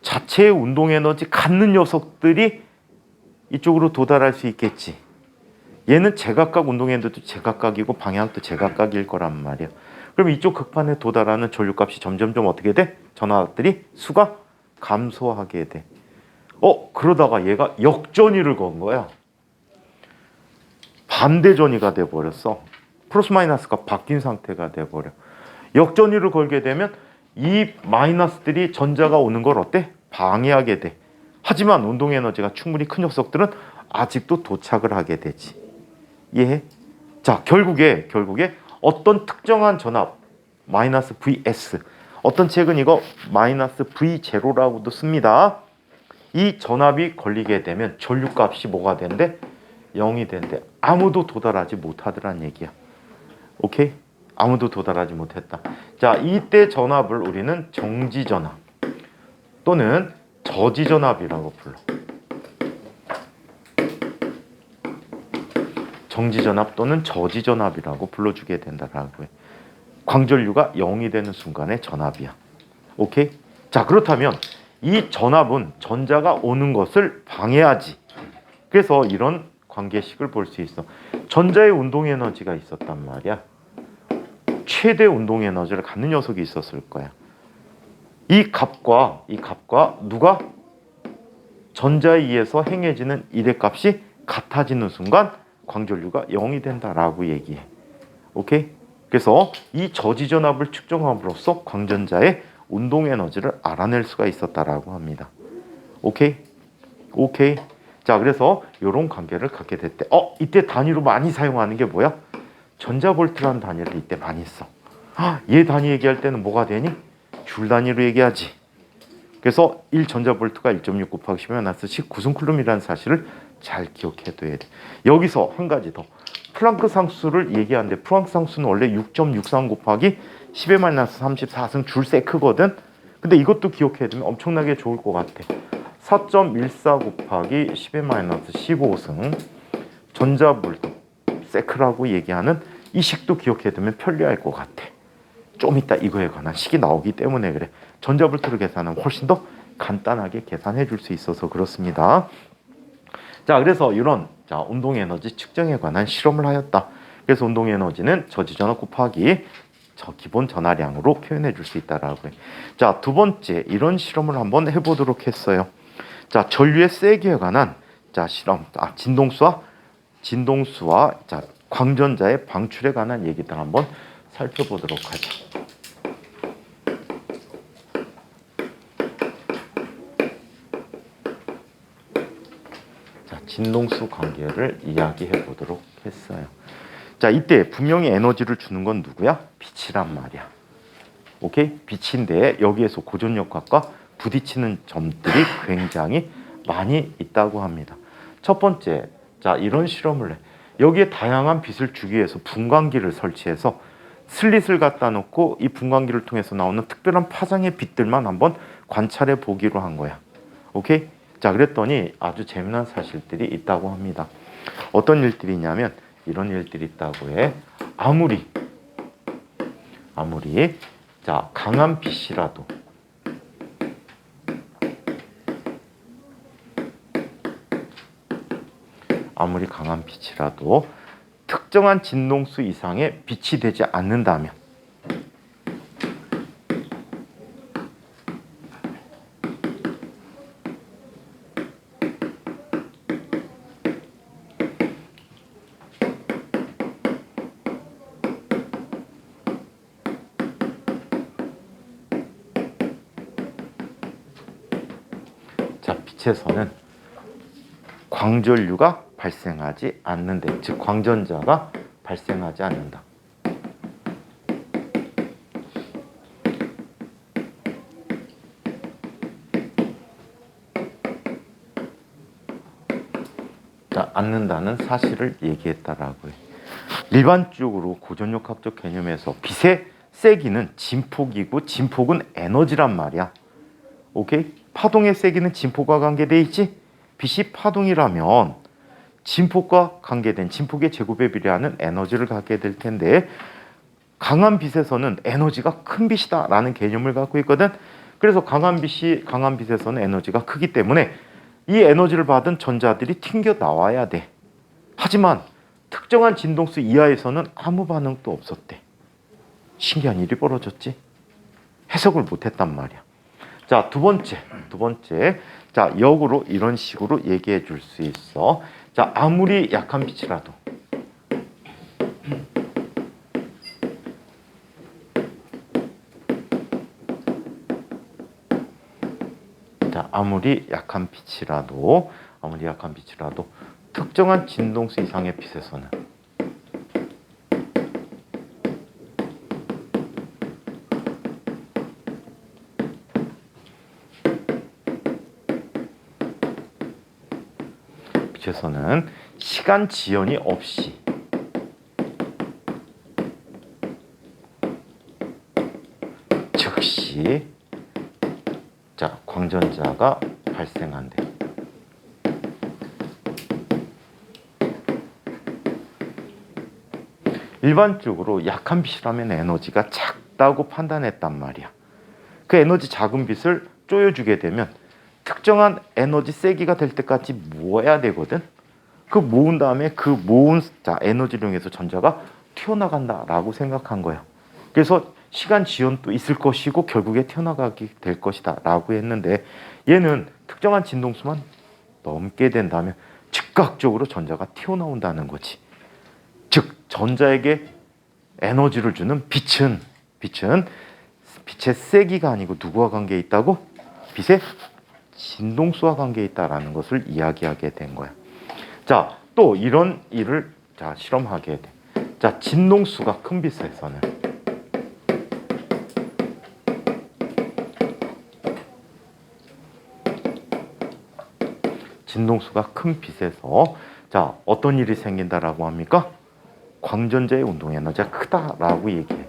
자체의 운동 에너지 갖는 녀석들이 이쪽으로 도달할 수 있겠지. 얘는 제각각 운동 에너지도 제각각이고 방향도 제각각일 거란 말이야. 그럼 이쪽 극판에 도달하는 전류값이 점점점 어떻게 돼? 전압들이 수가 감소하게 돼. 그러다가 얘가 역전위를 건 거야. 반대전위가 돼버렸어. 플러스 마이너스가 바뀐 상태가 돼버려. 역전위를 걸게 되면 이 마이너스들이 전자가 오는 걸 어때? 방해하게 돼. 하지만 운동 에너지가 충분히 큰 녀석들은 아직도 도착을 하게 되지. 이해해? 자, 결국에 어떤 특정한 전압 마이너스 VS, 어떤 책은 이거 마이너스 V0라고도 씁니다. 이 전압이 걸리게 되면 전류값이 뭐가 된대? 0이 된대. 아무도 도달하지 못하더란 얘기야. 오케이? 아무도 도달하지 못했다. 자, 이때 전압을 우리는 정지전압 또는 저지전압이라고 불러. 정지전압 또는 저지전압이라고 불러주게 된다라고 해. 광전류가 0이 되는 순간의 전압이야. 오케이? 자, 그렇다면 이 전압은 전자가 오는 것을 방해하지. 그래서 이런 관계식을 볼 수 있어. 전자의 운동 에너지가 있었단 말이야. 최대 운동 에너지를 갖는 녀석이 있었을 거야. 이 값과 누가 전자에 의해서 행해지는 일의 값이 같아지는 순간 광전류가 0이 된다라고 얘기해. 오케이? 그래서 이 저지전압을 측정함으로써 광전자의 운동 에너지를 알아낼 수가 있었다라고 합니다. 오케이? 오케이. 자, 그래서 이런 관계를 갖게 됐대. 이때 단위로 많이 사용하는 게 뭐야? 전자볼트라는 단위를 이때 많이 써. 얘 단위 얘기할 때는 뭐가 되니? 줄 단위로 얘기하지. 그래서 1전자볼트가 1.6 곱하기 10의 마이너스 19승쿨럼이라는 사실을 잘 기억해둬야 돼. 여기서 한 가지 더. 플랑크 상수를 얘기하는데 플랑크 상수는 원래 6.63 곱하기 10의 마이너스 34승 줄 세크거든. 근데 이것도 기억해두면 엄청나게 좋을 것 같아. 4.14 곱하기 10의 마이너스 15승 전자볼트 세크라고 얘기하는 이 식도 기억해두면 편리할 것 같아. 좀 이따 이거에 관한 식이 나오기 때문에 그래. 전자볼트를 계산하면 훨씬 더 간단하게 계산해 줄 수 있어서 그렇습니다. 자, 그래서 이런 운동 에너지 측정에 관한 실험을 하였다. 그래서 운동 에너지는 저지전압 곱하기 기본 전하량으로 표현해 줄 수 있다라고 해. 자, 두 번째 이런 실험을 한번 해보도록 했어요. 자, 전류의 세기에 관한 실험. 진동수와 광전자의 방출에 관한 얘기들 한번 살펴보도록 하죠. 자, 진동수 관계를 이야기해 보도록 했어요. 자, 이때 분명히 에너지를 주는 건 누구야? 빛이란 말이야. 오케이? 빛인데 여기에서 고전력학과 부딪히는 점들이 굉장히 많이 있다고 합니다. 첫 번째, 이런 실험을 해. 여기에 다양한 빛을 주기 위해서 분광기를 설치해서 슬릿을 갖다 놓고 이 분광기를 통해서 나오는 특별한 파장의 빛들만 한번 관찰해 보기로 한 거야. 오케이? 자, 그랬더니 아주 재미난 사실들이 있다고 합니다. 어떤 일들이냐면 이런 일들이 있다고 해. 아무리 강한 빛이라도 특정한 진동수 이상의 빛이 되지 않는다면 빛에서는 광전류가 발생하지 않는데, 즉 광전자가 발생하지 않는다. 자, 않는다는 사실을 얘기했다라고 해. 일반적으로 고전력학적 개념에서 빛의 세기는 진폭이고 진폭은 에너지란 말이야. 오케이? 파동의 세기는 진폭과 관계돼 있지? 빛이 파동이라면 진폭과 관계된 진폭의 제곱에 비례하는 에너지를 갖게 될 텐데 강한 빛에서는 에너지가 큰 빛이다라는 개념을 갖고 있거든. 그래서 강한 빛에서는 에너지가 크기 때문에 이 에너지를 받은 전자들이 튕겨 나와야 돼. 하지만 특정한 진동수 이하에서는 아무 반응도 없었대. 신기한 일이 벌어졌지. 해석을 못했단 말이야. 자, 두 번째. 자, 역으로 이런 식으로 얘기해 줄 수 있어. 자, 아무리 약한 빛이라도 아무리 약한 빛이라도 특정한 진동수 이상의 빛에서는 시간 지연이 없이 즉시 자, 광전자가 발생한대. 일반적으로 약한 빛이라면 에너지가 작다고 판단했단 말이야. 그 에너지 작은 빛을 쪼여주게 되면 특정한 에너지 세기가 될 때까지 모아야 되거든. 그 모은 다음에 그 모은 에너지를 이용해서 전자가 튀어나간다라고 생각한 거야. 그래서 시간 지연도 있을 것이고 결국에 튀어나가게 될 것이다 라고 했는데 얘는 특정한 진동수만 넘게 된다면 즉각적으로 전자가 튀어나온다는 거지. 즉 전자에게 에너지를 주는 빛은 빛의 세기가 아니고 누구와 관계에 있다고? 빛의 진동수와 관계에 있다라는 것을 이야기하게 된 거야. 자, 또 이런 일을 실험하게 돼. 자, 진동수가 큰 빛에서는 진동수가 큰 빛에서 자, 어떤 일이 생긴다라고 합니까? 광전자의 운동 에너지가 크다라고 얘기해.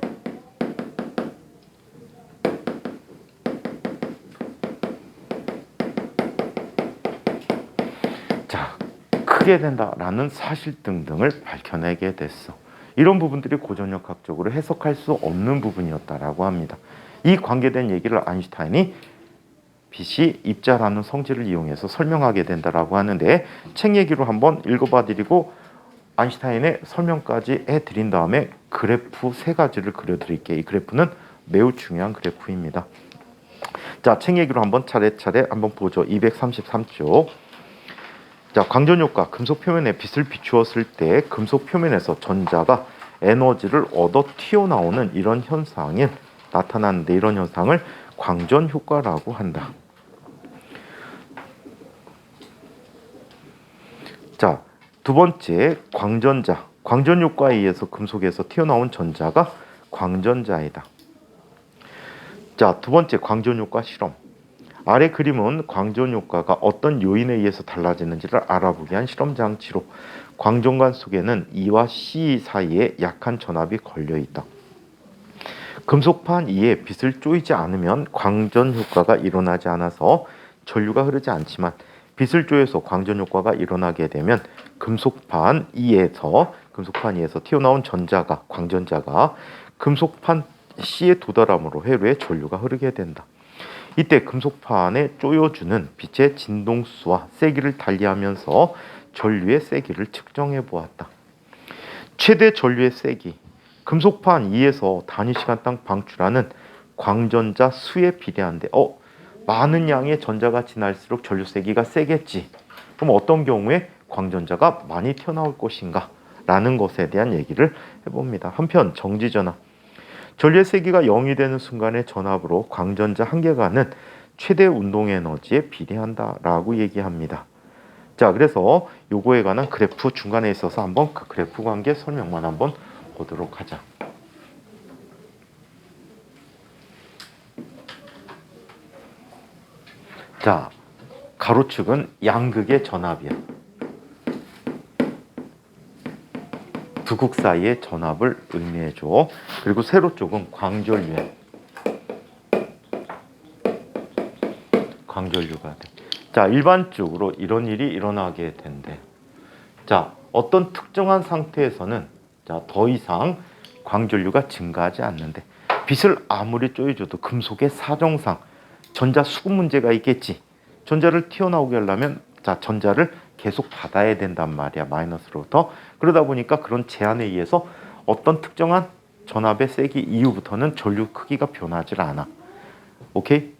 자, 크게 된다라는 사실 등등을 밝혀내게 됐어. 이런 부분들이 고전력학적으로 해석할 수 없는 부분이었다라고 합니다. 이 관계된 얘기를 아인슈타인이 빛이 입자라는 성질을 이용해서 설명하게 된다라고 하는데 책 얘기로 한번 읽어봐 드리고 아인슈타인의 설명까지 해드린 다음에 그래프 세 가지를 그려드릴게요. 이 그래프는 매우 중요한 그래프입니다. 자, 책 얘기로 한번 차례차례 한번 보죠. 233쪽. 자, 광전효과, 금속 표면에 빛을 비추었을 때 금속 표면에서 전자가 에너지를 얻어 튀어나오는 이런 현상이 나타나는데 이런 현상을 광전효과라고 한다. 자, 두 번째 광전자, 광전효과에 의해서 금속에서 튀어나온 전자가 광전자이다. 자, 두 번째 광전효과 실험. 아래 그림은 광전효과가 어떤 요인에 의해서 달라지는지를 알아보게 한 실험 장치로 광전관 속에는 E와 C 사이에 약한 전압이 걸려 있다. 금속판 E에 빛을 쪼이지 않으면 광전효과가 일어나지 않아서 전류가 흐르지 않지만 빛을 쪼여서 광전효과가 일어나게 되면 금속판 E에서 튀어나온 전자가 광전자가 금속판 C에 도달함으로 회로에 전류가 흐르게 된다. 이때 금속판에 쪼여주는 빛의 진동수와 세기를 달리하면서 전류의 세기를 측정해 보았다. 최대 전류의 세기, 금속판 2에서 단위 시간당 방출하는 광전자 수에 비례한데 많은 양의 전자가 지날수록 전류 세기가 세겠지. 그럼 어떤 경우에 광전자가 많이 튀어나올 것인가? 라는 것에 대한 얘기를 해봅니다. 한편 정지전압, 전류의 세기가 0이 되는 순간의 전압으로 광전자 한 개가는 최대 운동 에너지에 비례한다라고 얘기합니다. 자, 그래서 요거에 관한 그래프 중간에 있어서 한번 그 그래프 관계 설명만 한번 보도록 하자. 자, 가로축은 양극의 전압이야. 두 극 사이의 전압을 의미해줘. 그리고 세로 쪽은 광전류에 광전류가 돼. 자, 일반적으로 이런 일이 일어나게 된대. 자, 어떤 특정한 상태에서는 자, 더 이상 광전류가 증가하지 않는데 빛을 아무리 쪼여줘도 금속의 사정상 전자 수급 문제가 있겠지. 전자를 튀어나오게 하려면 자, 전자를 계속 받아야 된단 말이야. 마이너스로부터. 그러다 보니까 그런 제한에 의해서 어떤 특정한 전압의 세기 이후부터는 전류 크기가 변하지 않아. 오케이?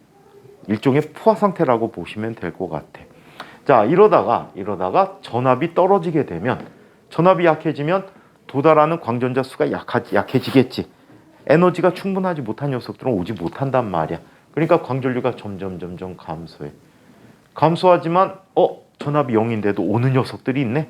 일종의 포화 상태라고 보시면 될 것 같아. 자, 이러다가 전압이 떨어지게 되면, 전압이 약해지면 도달하는 광전자 수가 약해지겠지. 에너지가 충분하지 못한 녀석들은 오지 못한단 말이야. 그러니까 광전류가 점점 감소해. 감소하지만 전압이 0인데도 오는 녀석들이 있네.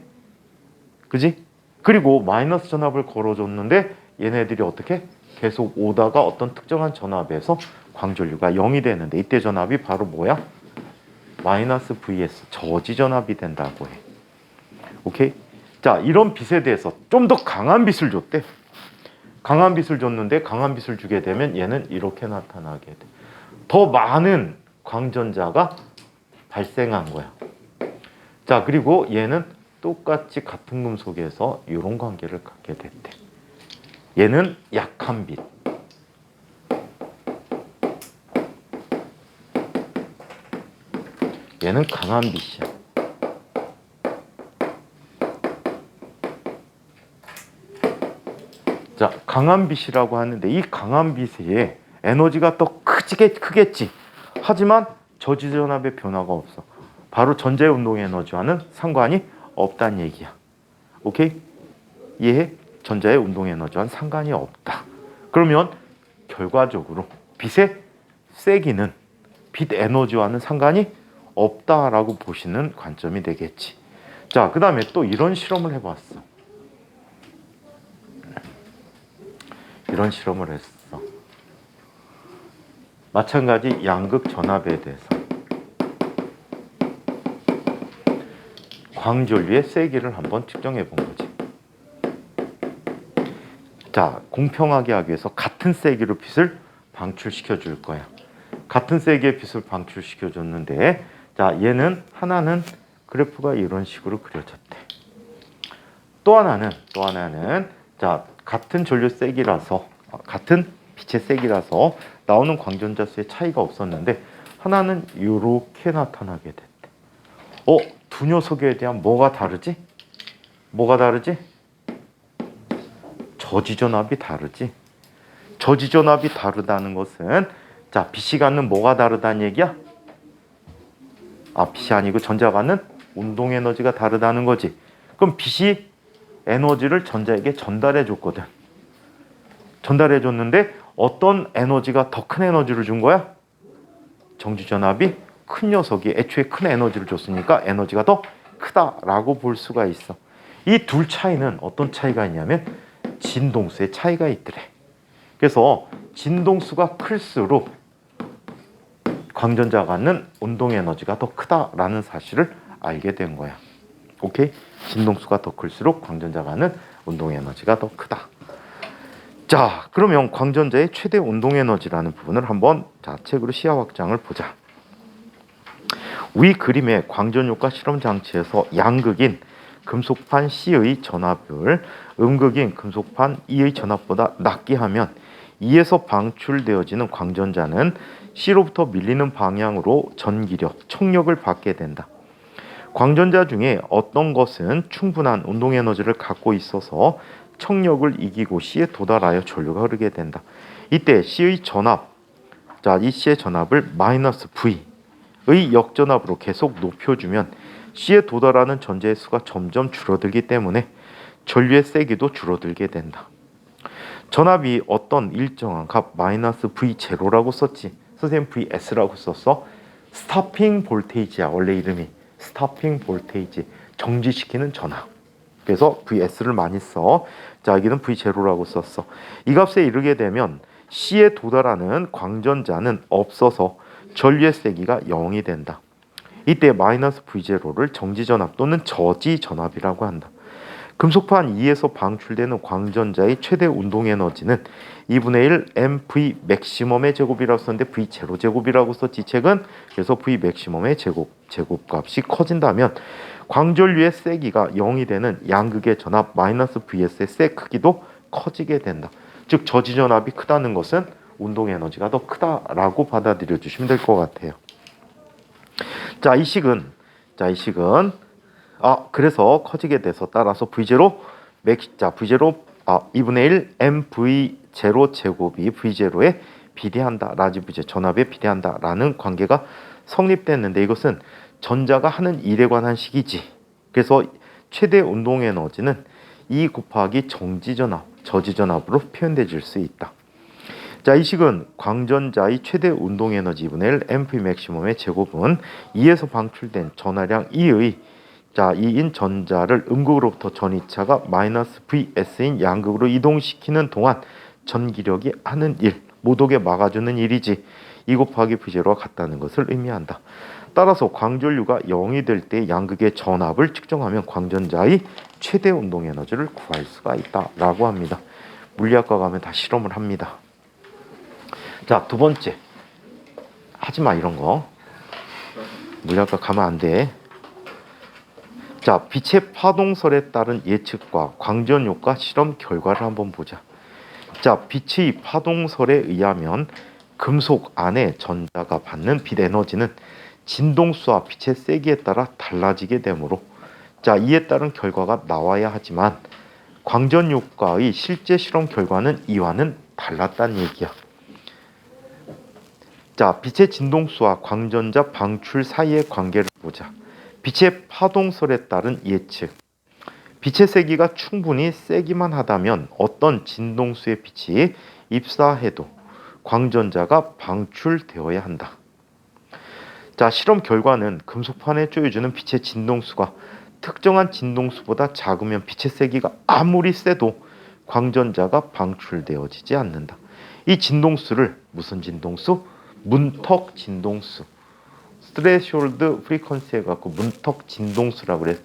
그지? 그리고 마이너스 전압을 걸어줬는데 얘네들이 어떻게? 계속 오다가 어떤 특정한 전압에서 광전류가 0이 되는데 이때 전압이 바로 뭐야? 마이너스 vs 저지 전압이 된다고 해. 오케이? 자, 이런 빛에 대해서 좀 더 강한 빛을 줬대. 강한 빛을 줬는데 강한 빛을 주게 되면 얘는 이렇게 나타나게 돼. 더 많은 광전자가 발생한 거야. 자, 그리고 얘는 똑같이 같은 금속에서 이런 관계를 갖게 됐대. 얘는 약한 빛. 얘는 강한 빛이야. 자, 강한 빛이라고 하는데 이 강한 빛에 에너지가 더 크겠지. 하지만 저지전압의 변화가 없어. 바로 전자의 운동 에너지와는 상관이 없다는 얘기야. 오케이? 이해해? 전자의 운동 에너지와는 상관이 없다. 그러면 결과적으로 빛의 세기는 빛 에너지와는 상관이 없다라고 보시는 관점이 되겠지. 자, 그 다음에 또 이런 실험을 해봤어. 이런 실험을 했어. 마찬가지 양극 전압에 대해서 광전류의 세기를 한번 측정해 본 거지. 자, 공평하게 하기 위해서 같은 세기로 빛을 방출시켜 줄 거야. 같은 세기의 빛을 방출시켜 줬는데, 자, 얘는 하나는 그래프가 이런 식으로 그려졌대. 또 하나는 자, 같은 전류 세기라서 같은 빛의 세기라서 나오는 광전자 수의 차이가 없었는데 하나는 이렇게 나타나게 됐대. 두 녀석에 대한 뭐가 다르지? 저지전압이 다르지. 저지전압이 다르다는 것은 자, 빛이 갖는 뭐가 다르다는 얘기야? 빛이 아니고 전자가 갖는 운동 에너지가 다르다는 거지. 그럼 빛이 에너지를 전자에게 전달해 줬거든. 전달해 줬는데 어떤 에너지가 더 큰 에너지를 준 거야? 정지전압이 큰 녀석이 애초에 큰 에너지를 줬으니까 에너지가 더 크다라고 볼 수가 있어. 이 둘 차이는 어떤 차이가 있냐면 진동수의 차이가 있더래. 그래서 진동수가 클수록 광전자가 갖는 운동 에너지가 더 크다라는 사실을 알게 된 거야. 오케이? 진동수가 더 클수록 광전자가 갖는 운동 에너지가 더 크다. 자, 그러면 광전자의 최대 운동 에너지라는 부분을 한번 책으로 시야 확장을 보자. 위 그림의 광전효과 실험 장치에서 양극인 금속판 C의 전압을 음극인 금속판 E의 전압보다 낮게 하면 E에서 방출되어지는 광전자는 C로부터 밀리는 방향으로 전기력, 청력을 받게 된다. 광전자 중에 어떤 것은 충분한 운동 에너지를 갖고 있어서 청력을 이기고 C에 도달하여 전류가 흐르게 된다. 이때 C의 전압, 자, 이 C의 전압을 마이너스 V의 역전압으로 계속 높여주면 C에 도달하는 전자의 수가 점점 줄어들기 때문에 전류의 세기도 줄어들게 된다. 전압이 어떤 일정한 값 마이너스 V0라고 썼지. 선생님 VS라고 썼어. 스토핑 볼테이지야. 원래 이름이 스토핑 볼테이지, 정지시키는 전압. 그래서 VS를 많이 써. 자, 여기는 V0라고 썼어. 이 값에 이르게 되면 C에 도달하는 광전자는 없어서 전류의 세기가 0이 된다. 이때 마이너스 V0를 정지전압 또는 저지전압이라고 한다. 금속판 2에서 방출되는 광전자의 최대 운동 에너지는 2분의 1 mv 맥시멈의 제곱이라고 썼는데 v 제로 제곱이라고 썼지 책은. 그래서 v 맥시멈의 제곱값이 커진다면 광전류의 세기가 0이 되는 양극의 전압 마이너스 vs의 세 크기도 커지게 된다. 즉 저지전압이 크다는 것은 운동 에너지가 더 크다라고 받아들여 주시면 될 것 같아요. 자, 이 식은 그래서 커지게 돼서 따라서 V0 V0 2분의 1 mv0 제곱이 v0에 비례한다. 라지 V제 전압에 비례한다라는 관계가 성립됐는데 이것은 전자가 하는 일에 관한 식이지. 그래서 최대 운동 에너지는 E 곱하기 저지전압으로 표현되질 수 있다. 자, 이 식은 광전자의 최대 운동 에너지 2분의 1 mv 맥시멈의 제곱은 2에서 방출된 전하량 2인 전자를 음극으로부터 전이차가 마이너스 vs인 양극으로 이동시키는 동안 전기력이 하는 일, 모독에 막아주는 일이지 2 곱하기 v0와 같다는 것을 의미한다. 따라서 광전류가 0이 될 때 양극의 전압을 측정하면 광전자의 최대 운동 에너지를 구할 수가 있다라고 합니다. 물리학과 가면 다 실험을 합니다. 자, 두 번째. 하지마 이런 거. 물리학과 가면 안 돼. 자, 빛의 파동설에 따른 예측과 광전효과 실험 결과를 한번 보자. 자, 빛의 파동설에 의하면 금속 안에 전자가 받는 빛 에너지는 진동수와 빛의 세기에 따라 달라지게 되므로 자, 이에 따른 결과가 나와야 하지만 광전효과의 실제 실험 결과는 이와는 달랐다는 얘기야. 자, 빛의 진동수와 광전자 방출 사이의 관계를 보자. 빛의 파동설에 따른 예측. 빛의 세기가 충분히 세기만 하다면 어떤 진동수의 빛이 입사해도 광전자가 방출되어야 한다. 자, 실험 결과는 금속판에 쪼여주는 빛의 진동수가 특정한 진동수보다 작으면 빛의 세기가 아무리 세도 광전자가 방출되어지지 않는다. 이 진동수를 무슨 진동수? 문턱 진동수. 스트레시홀드 프리퀀시 해갖고 문턱 진동수라고 그래.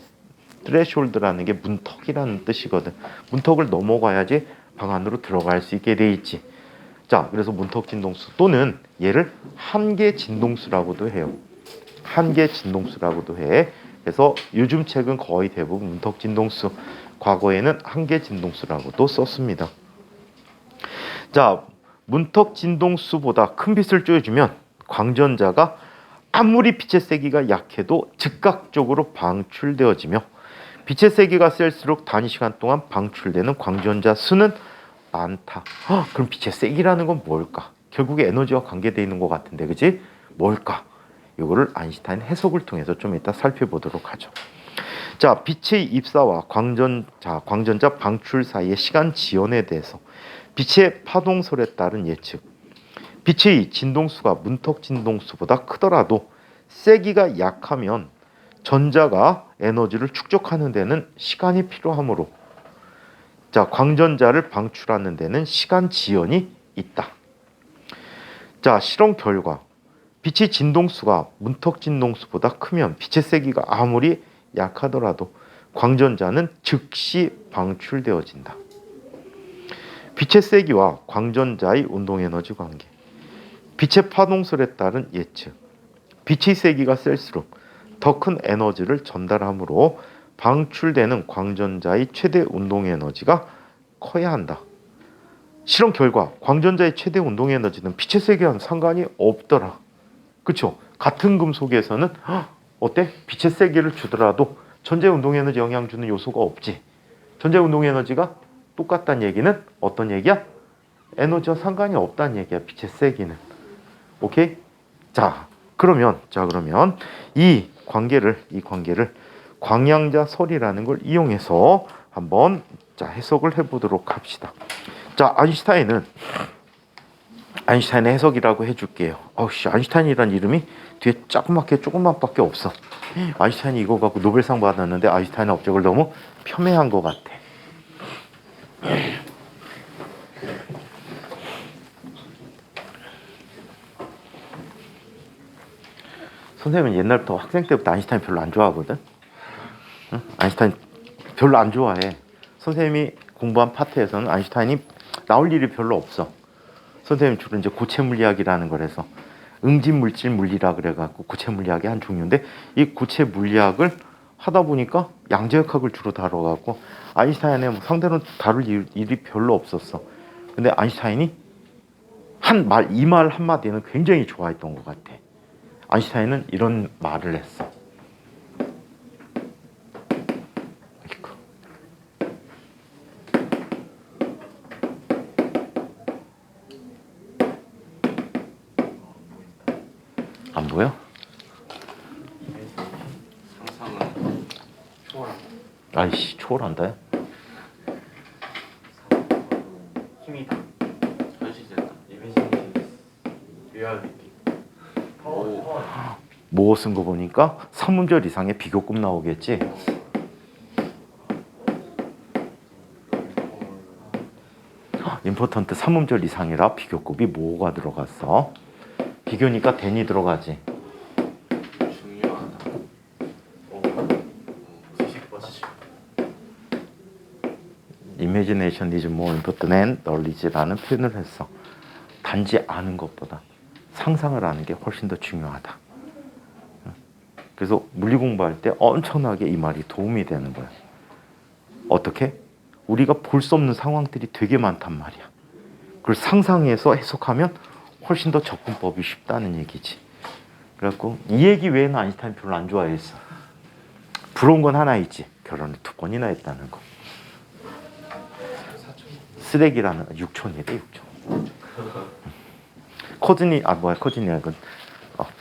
스트레시홀드라는 게 문턱이라는 뜻이거든. 문턱을 넘어가야지 방 안으로 들어갈 수 있게 돼 있지. 자, 그래서 문턱 진동수 또는 얘를 한계 진동수라고도 해요. 한계 진동수라고도 해. 그래서 요즘 책은 거의 대부분 문턱 진동수, 과거에는 한계 진동수라고도 썼습니다. 자, 문턱 진동수보다 큰 빛을 쪼여주면 광전자가 아무리 빛의 세기가 약해도 즉각적으로 방출되어지며 빛의 세기가 셀수록 단위 시간 동안 방출되는 광전자 수는 많다. 그럼 빛의 세기라는 건 뭘까? 결국에 에너지와 관계되어 있는 것 같은데, 그치? 뭘까? 이거를 아인슈타인 해석을 통해서 좀 이따 살펴보도록 하죠. 자, 빛의 입사와 광전자 방출 사이의 시간 지연에 대해서 빛의 파동설에 따른 예측. 빛의 진동수가 문턱 진동수보다 크더라도 세기가 약하면 전자가 에너지를 축적하는 데는 시간이 필요하므로 자, 광전자를 방출하는 데는 시간 지연이 있다. 자, 실험 결과 빛의 진동수가 문턱 진동수보다 크면 빛의 세기가 아무리 약하더라도 광전자는 즉시 방출되어진다. 빛의 세기와 광전자의 운동에너지 관계. 빛의 파동설에 따른 예측. 빛의 세기가 셀수록 더 큰 에너지를 전달하므로 방출되는 광전자의 최대 운동에너지가 커야 한다. 실험 결과 광전자의 최대 운동에너지는 빛의 세기와는 상관이 없더라. 그렇죠? 같은 금속에서는 어때? 빛의 세기를 주더라도 전자의 운동에너지 영향 주는 요소가 없지. 전자의 운동에너지가 똑같다는 얘기는 어떤 얘기야? 에너지와 상관이 없다는 얘기야. 빛의 세기는. 오케이? 자, 그러면 이 관계를 광양자설이라는 걸 이용해서 한번 해석을 해보도록 합시다. 자, 아인슈타인의 해석이라고 해줄게요. 아인슈타인이란 이름이 뒤에 조그맣게 없어. 아인슈타인이 이거 갖고 노벨상 받았는데 아인슈타인의 업적을 너무 폄훼한 것 같아. 선생님은 옛날부터 학생 때부터 아인슈타인 별로 안 좋아하거든. 응? 아인슈타인 별로 안 좋아해. 선생님이 공부한 파트에서는 아인슈타인이 나올 일이 별로 없어. 선생님 주로 이제 고체 물리학이라는 걸 해서 응집 물질 물리라 그래갖고 고체 물리학의 한 종류인데 이 고체 물리학을 하다 보니까 양자역학을 주로 다뤄갖고 아인슈타인의 뭐 상대로 다룰 일이 별로 없었어. 근데 아인슈타인이 이 말 한마디는 굉장히 좋아했던 것 같아. 아인슈타인은 이런 말을 했어. 안 보여? 상상은 초월한다. 아이씨 초월한다. 힘이다. 현실됐다. 이미지는 리얼리티. 오. 뭐 쓴 거 보니까 3문절 이상의 비교급 나오겠지. 임포턴트 3문절 이상이라 비교급이 뭐가 들어갔어? 비교니까 된이 들어가지. 중요하다. 지식. Imagination is more important than knowledge라는 표현을 했어. 단지 아는 것보다 상상을 하는 게 훨씬 더 중요하다. 그래서 물리 공부할 때 엄청나게 이 말이 도움이 되는 거야. 어떻게? 우리가 볼 수 없는 상황들이 되게 많단 말이야. 그걸 상상해서 해석하면 훨씬 더 접근법이 쉽다는 얘기지. 그래갖고 이 얘기 외에는 아인슈타인 별로 안 좋아했어. 부러운 건 하나 있지. 결혼을 2번이나 했다는 거. 쓰레기라는 6촌이래 6촌.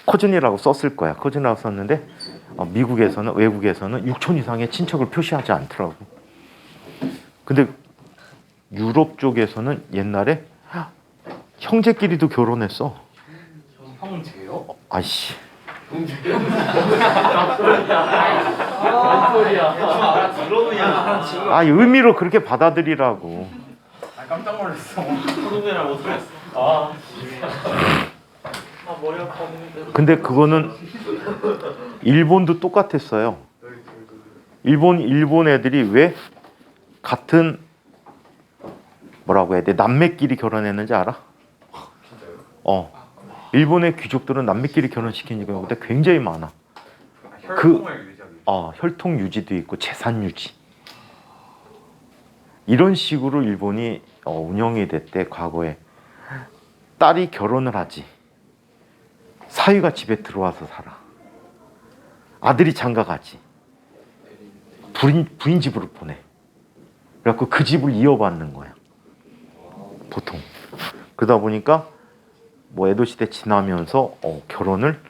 코즈니라고 썼을 거야. 코즈니라고 썼는데 외국에서는 6촌 이상의 친척을 표시하지 않더라고. 근데 유럽 쪽에서는 옛날에 형제끼리도 결혼했어. 형제요? 아이씨. 아 의미로 그렇게 받아들이라고. 아 깜짝 놀랐어. 소동이랑 못 들었어. 아 머리 아파. 근데 그거는 일본도 똑같았어요. 일본 애들이 왜 같은 뭐라고 해야 돼? 남매끼리 결혼했는지 알아? 일본의 귀족들은 남매끼리 결혼시키는 경우가 굉장히 많아. 혈통을 유지하기. 혈통 유지도 있고 재산 유지. 이런 식으로 일본이 운영이 됐대 과거에. 딸이 결혼을 하지. 사위가 집에 들어와서 살아. 아들이 장가 가지. 부인 집으로 보내. 그래갖고 그 집을 이어받는 거야. 보통. 그러다 보니까 뭐 에도 시대 지나면서 결혼을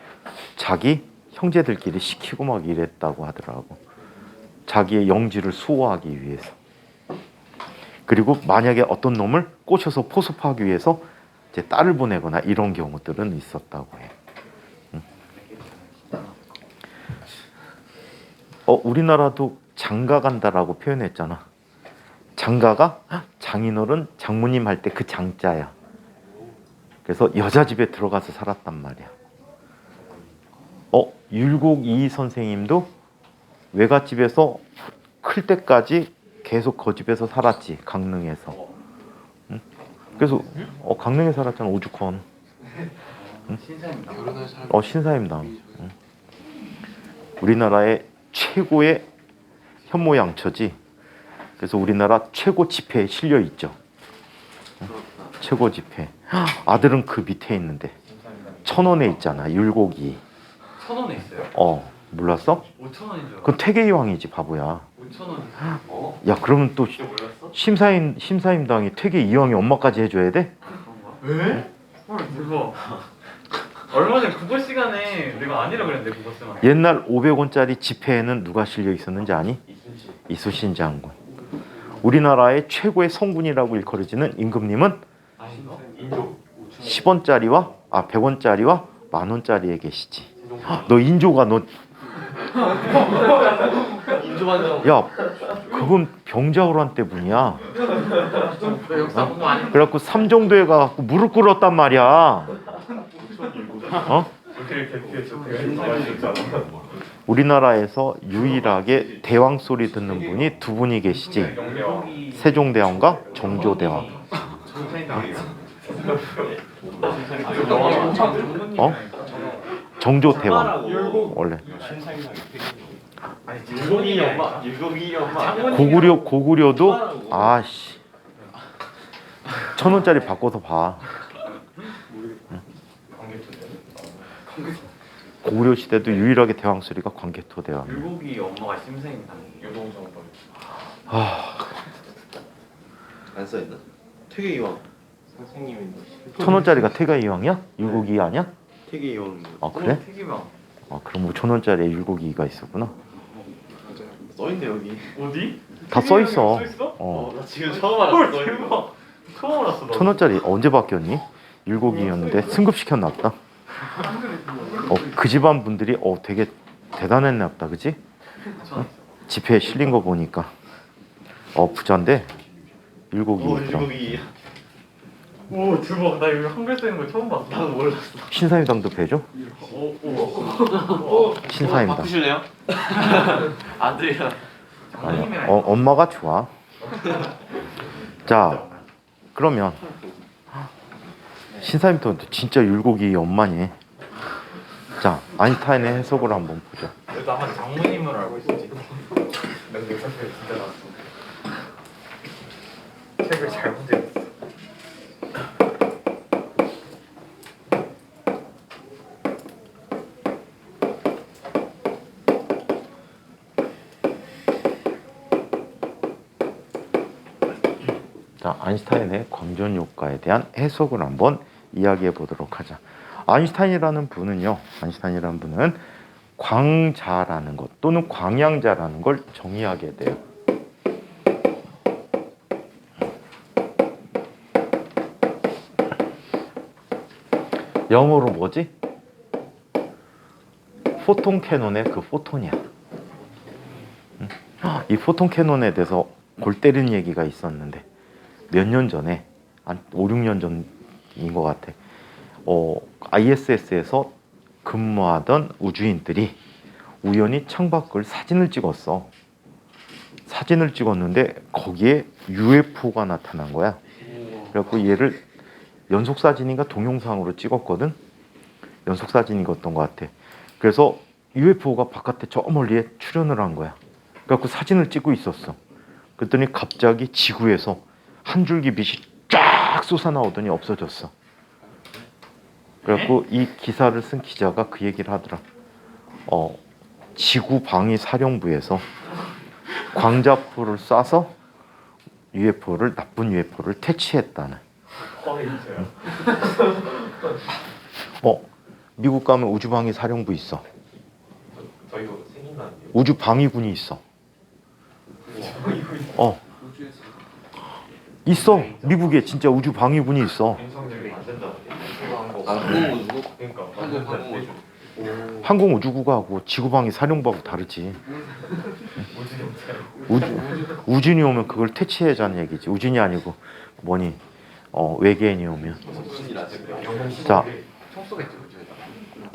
자기 형제들끼리 시키고 막 이랬다고 하더라고. 자기의 영지를 수호하기 위해서. 그리고 만약에 어떤 놈을 꼬셔서 포섭하기 위해서 이제 딸을 보내거나 이런 경우들은 있었다고 해. 우리나라도 장가 간다라고 표현했잖아. 장가가 장인어른 장모님 할 때 그 장자야. 그래서 여자 집에 들어가서 살았단 말이야. 율곡 이 선생님도 외갓집에서 클 때까지 계속 그 집에서 살았지. 강릉에서. 그래서 강릉에 살았잖아. 오죽헌. 신사입니다. 결혼할 사람. 신사임당. 우리나라의 최고의 현모양처지. 그래서 우리나라 최고 지폐에 실려 있죠. 최고 지폐. 아들은 그 밑에 있는데 1,000원에 있잖아. 율곡이. 1,000원에 있어요? 몰랐어? 5,000원인 줄 알았어. 그건 퇴계이왕이지 바보야. 5,000원. 야 그러면 또 진짜 몰랐어? 심사임당이 퇴계이왕이 엄마까지 해줘야 돼? 그런가? 왜? 헐 대박. 얼마 전에 국어 시간에 내가 아니라 그랬는데 국어 쌤한테. 옛날 500원짜리 지폐에는 누가 실려 있었는지 아니? 이순신 장군. 우리나라의 최고의 성군이라고 일컬어지는 임금님은 아닌가? 10원짜리와 100원짜리와 10,000원짜리에 계시지. 너 인조가 너 인조반정. 야 그건 병자호란 때문이야. 너 역사 공부 안 했어? 그래갖고 삼정도에 가갖고 무릎 꿇었단 말이야. 그렇게 대피했어. 우리나라에서 유일하게 대왕 소리 듣는 분이 두 분이 계시지. 세종대왕과 정조대왕. 어? 정조대왕 원래. 율곡이 엄마. 율곡이 엄마. 고구려도 아씨 1,000원짜리 바꿔서 봐. 고구려 시대도 유일하게 대왕 소리가 광개토 대왕. 율곡이 엄마가 심생이다. 안 써있나? 퇴계 이왕. 선생님인데. 1,000원짜리가 태가 이왕이야? 율곡이 아니야? 퇴계 이왕. 아 그래? 튀기면 아 그럼 뭐 1,000원짜리에 율곡이가 있었구나. 맞아요. 써있네 여기. 어디? 다 써 있어. 써 있어? 어. 나 지금 처음 헐 알았어. 대박. 처음 알았어. 나. 1,000원짜리 언제 바뀌었니? 율곡이었는데 승급시켰나 보다. 그 집안 분들이 되게 대단했나 보다, 그지? 지폐에 실린 거 보니까 부자인데 율곡이더라. 율곡이. 오 대박. 나 여기 한글 쓰는 거 처음 봤어. 나도 몰랐어. 신사임당도 배죠? 신사임당. 바꾸실래요? 안 들려. 아니, 엄마가 좋아. 자, 그러면 신사임당도 진짜 율곡이 엄마니. 자, 아인슈타인의 해석을 한번 보자. 나만 장모님으로 알고 있었지. 근데 사실 진짜 나왔어. 책을 잘못 읽었어. 자, 아인슈타인의 광전 효과에 대한 해석을 한번 이야기해 보도록 하자. 아인슈타인이라는 분은 광자라는 것 또는 광양자라는 걸 정의하게 돼요. 영어로 뭐지? 포톤 캐논의 그 포톤이야. 이 포톤 캐논에 대해서 골 때리는 얘기가 있었는데 몇 년 전에 한 5, 6년 전인 것 같아. ISS에서 근무하던 우주인들이 우연히 창밖을 사진을 찍었어. 사진을 찍었는데 거기에 UFO가 나타난 거야. 그래갖고 얘를 연속사진인가 동영상으로 찍었거든. 연속사진이었던 것 같아. 그래서 UFO가 바깥에 저 멀리에 출현을 한 거야. 그래갖고 사진을 찍고 있었어. 그랬더니 갑자기 지구에서 한 줄기 빛이 쫙 솟아나오더니 없어졌어. 그래갖고 이 기사를 쓴 기자가 그 얘기를 하더라. 지구 방위 사령부에서 광자포를 쏴서 나쁜 UFO를 퇴치했다는. 미국 가면 우주방위 사령부 있어. 저희도 생긴다는데요. 우주방위군이 있어. 있어. 미국에 진짜 우주방위군이 있어. 행성들이 안 된다는데. 항공우주. 그러니까 항공우주. 항공우주국하고 지구방위 사령부하고 다르지. 우진이 오면 그걸 퇴치해자는 얘기지. 우진이 아니고 뭐니 외계인이 오면. 자, 총 쏘겠죠 우주에다.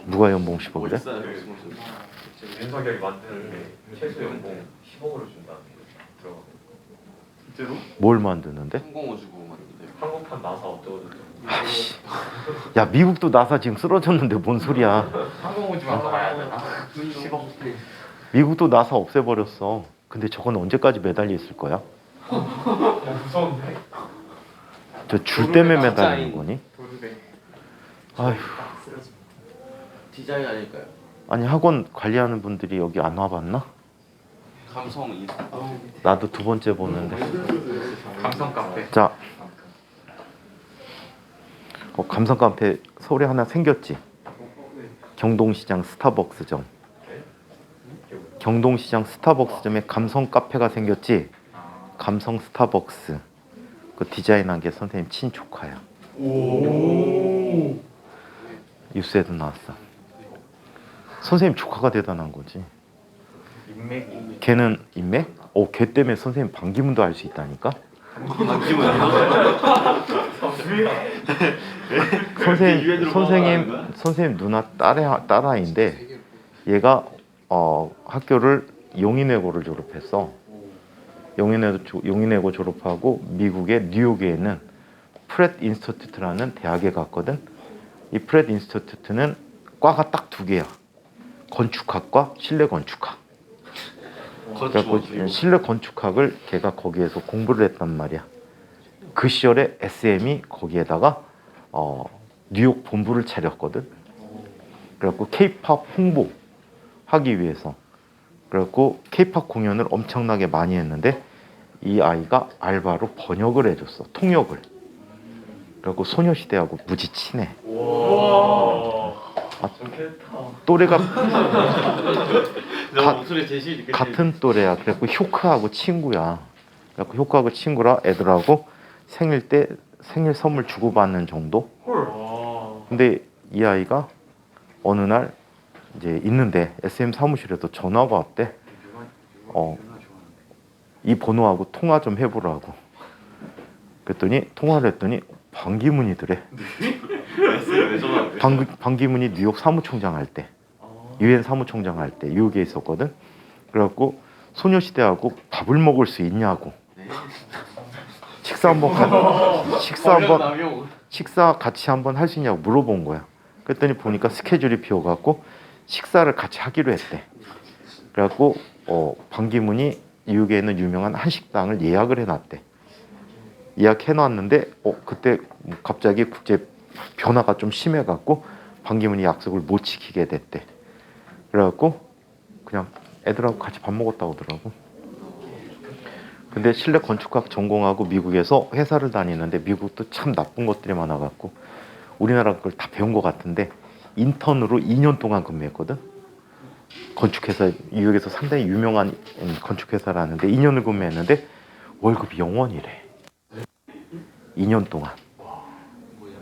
누가 연봉 10억 그래? 윤석열이 만드는데 최소 연봉 10억으로 준다는데 들어가. 진짜로? 뭘 만드는데? 항공우주국 만드는데. 한국판 나사 어쩌고저쩌고. 아이씨. 야, 미국도 나사 지금 쓰러졌는데 뭔 소리야? 항공우주만 더 가야 되나? 10억. 미국도 나사 없애버렸어. 근데 저건 언제까지 매달려 있을 거야? 무서운데? 저 줄 때문에 매달리는 거니? 도르래. 아휴. 디자인 아닐까요? 아니 학원 관리하는 분들이 여기 안 와봤나? 감성 인사. 나도 두 번째 보는데. 감성 카페. 자, 감성 카페 서울에 하나 생겼지. 경동시장 스타벅스점. 경동시장 스타벅스점에 감성 카페가 생겼지. 감성 스타벅스. 그 디자인한 게 선생님 친조카야. 오. 뉴스에도 나왔어. 선생님 조카가 대단한 거지. 인맥이. 걔는 인맥? 걔 때문에 선생님 반기문도 할 수 있다니까. 선생님 누나 딸아이인데 얘가 학교를 용인외고를 졸업했어. 용인외고 졸업하고 미국의 뉴욕에 있는 프렛 인스티튜트라는 대학에 갔거든. 이 프렛 인스티튜트는 과가 딱 두 개야. 건축학과 실내 건축학. 그래갖고 실내 건축학을 걔가 거기에서 공부를 했단 말이야. 그 시절에 SM이 거기에다가 뉴욕 본부를 차렸거든. 그래갖고 K-팝 홍보 하기 위해서. 그래갖고 K-팝 공연을 엄청나게 많이 했는데 이 아이가 알바로 번역을 해줬어. 통역을. 그래갖고 소녀시대하고 무지 친해. 또래가 목소리 제시 같은 또래야. 그래갖고 효크하고 친구야. 그래갖고 효크하고 친구라 애들하고 생일 때 생일 선물 주고받는 정도. 근데 이 아이가 어느 날 이제 있는데 SM 사무실에도 전화가 왔대. 이 번호하고 통화 좀 해보라고. 그랬더니 통화를 했더니 반기문이더래. 반기문이 뉴욕 사무총장 할 때, 유엔 사무총장 할 때 뉴욕에 있었거든. 그래갖고 소녀시대하고 밥을 먹을 수 있냐고. 식사 같이 한번 할 수 있냐고 물어본 거야. 그랬더니 보니까 스케줄이 비어갖고 식사를 같이 하기로 했대. 그래갖고 반기문이 뉴욕에 있는 유명한 한식당을 예약을 해놨대. 예약해놨는데 그때 갑자기 국제 변화가 좀 심해갖고 반기문이 약속을 못 지키게 됐대. 그래갖고 그냥 애들하고 같이 밥 먹었다고 하더라고. 근데 실내 건축학 전공하고 미국에서 회사를 다니는데 미국도 참 나쁜 것들이 많아갖고 우리나라 그걸 다 배운 것 같은데 인턴으로 2년 동안 근무했거든. 건축회사, 뉴욕에서 상당히 유명한 건축회사라는데 2년을 근무했는데 월급이 0원이래. 2년 동안.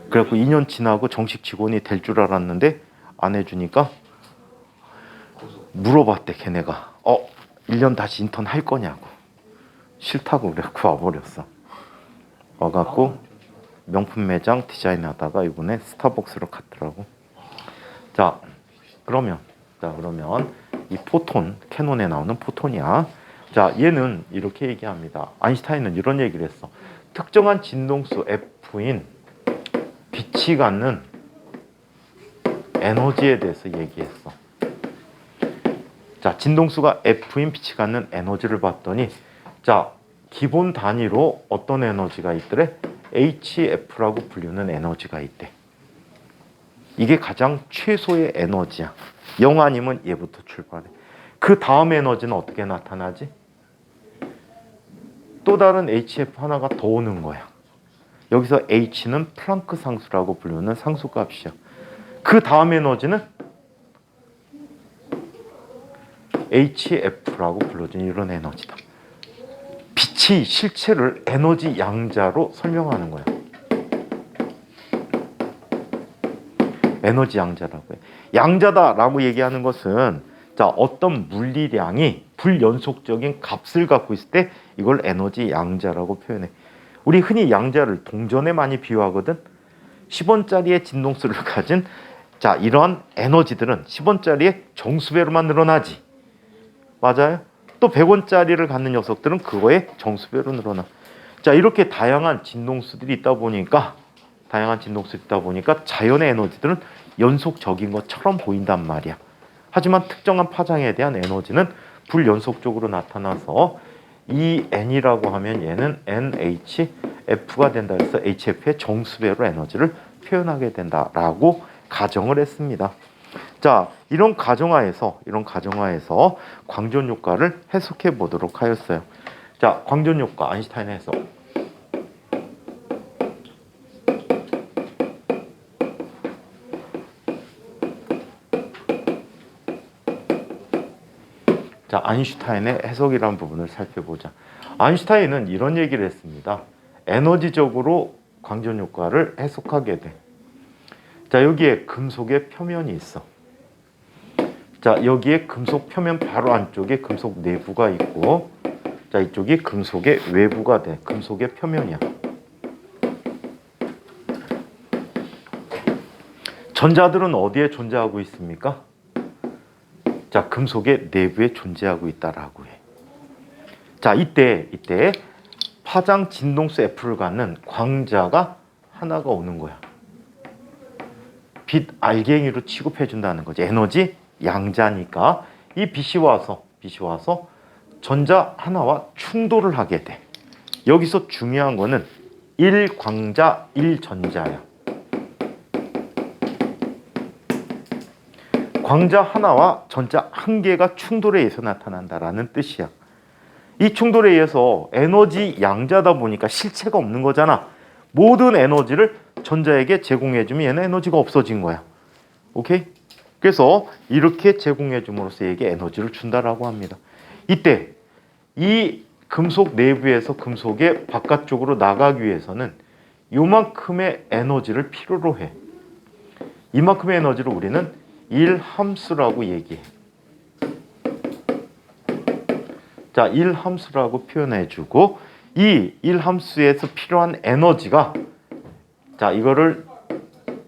그래갖고 2년 지나고 정식 직원이 될 줄 알았는데 안 해주니까 물어봤대. 걔네가 1년 다시 인턴 할 거냐고. 싫다고 그래갖고 와버렸어. 와갖고 명품 매장 디자인하다가 이번에 스타벅스로 갔더라고. 자 그러면 이 포톤, 캐논에 나오는 포톤이야. 자 얘는 이렇게 얘기합니다. 아인슈타인은 이런 얘기를 했어. 특정한 진동수 F인 빛이 갖는 에너지에 대해서 얘기했어. 자, 진동수가 F인 빛이 갖는 에너지를 봤더니 자, 기본 단위로 어떤 에너지가 있더래? HF라고 불리는 에너지가 있대. 이게 가장 최소의 에너지야. 0 아니면 얘부터 출발해. 그 다음 에너지는 어떻게 나타나지? 또 다른 HF 하나가 더 오는 거야. 여기서 H는 플랑크 상수라고 부르는 상수값이야. 그 다음 에너지는 HF라고 불러지는 이런 에너지다. 빛이 실체를 에너지 양자로 설명하는 거야. 에너지 양자라고 해. 양자다라고 얘기하는 것은 자, 어떤 물리량이 불연속적인 값을 갖고 있을 때 이걸 에너지 양자라고 표현해. 우리 흔히 양자를 동전에 많이 비유하거든. 10원짜리의 진동수를 가진 자, 이러한 에너지들은 10원짜리의 정수배로만 늘어나지. 맞아요? 또 100원짜리를 갖는 녀석들은 그거의 정수배로 늘어나. 자, 이렇게 다양한 진동수들이 있다 보니까 자연의 에너지들은 연속적인 것처럼 보인단 말이야. 하지만 특정한 파장에 대한 에너지는 불연속적으로 나타나서 이 N이라고 하면 얘는 NHF가 된다. 그래서 HF의 정수배로 에너지를 표현하게 된다라고 가정을 했습니다. 자, 이런 가정하에서 광전 효과를 해석해 보도록 하였어요. 자, 광전 효과 아인슈타인의 해석. 자, 아인슈타인의 해석이라는 부분을 살펴보자. 아인슈타인은 이런 얘기를 했습니다. 에너지적으로 광전 효과를 해석하게 돼. 자, 여기에 금속의 표면이 있어. 자, 여기에 금속 표면 바로 안쪽에 금속 내부가 있고, 자, 이쪽이 금속의 외부가 돼. 금속의 표면이야. 전자들은 어디에 존재하고 있습니까? 자, 금속의 내부에 존재하고 있다라고 해. 자, 이때 파장 진동수 F를 갖는 광자가 하나가 오는 거야. 빛 알갱이로 취급해 준다는 거지. 에너지 양자니까 이 빛이 와서 전자 하나와 충돌을 하게 돼. 여기서 중요한 거는 1광자 1전자야. 광자 하나와 전자 한 개가 충돌에 의해서 나타난다라는 뜻이야. 이 충돌에 의해서 에너지 양자다 보니까 실체가 없는 거잖아. 모든 에너지를 전자에게 제공해주면 얘는 에너지가 없어진 거야. 오케이? 그래서 이렇게 제공해줌으로써 얘에게 에너지를 준다라고 합니다. 이때 이 금속 내부에서 금속의 바깥쪽으로 나가기 위해서는 요만큼의 에너지를 필요로 해. 이만큼의 에너지를 우리는 1함수라고 얘기해. 자, 1함수라고 표현해주고 이 1함수에서 필요한 에너지가 자, 이거를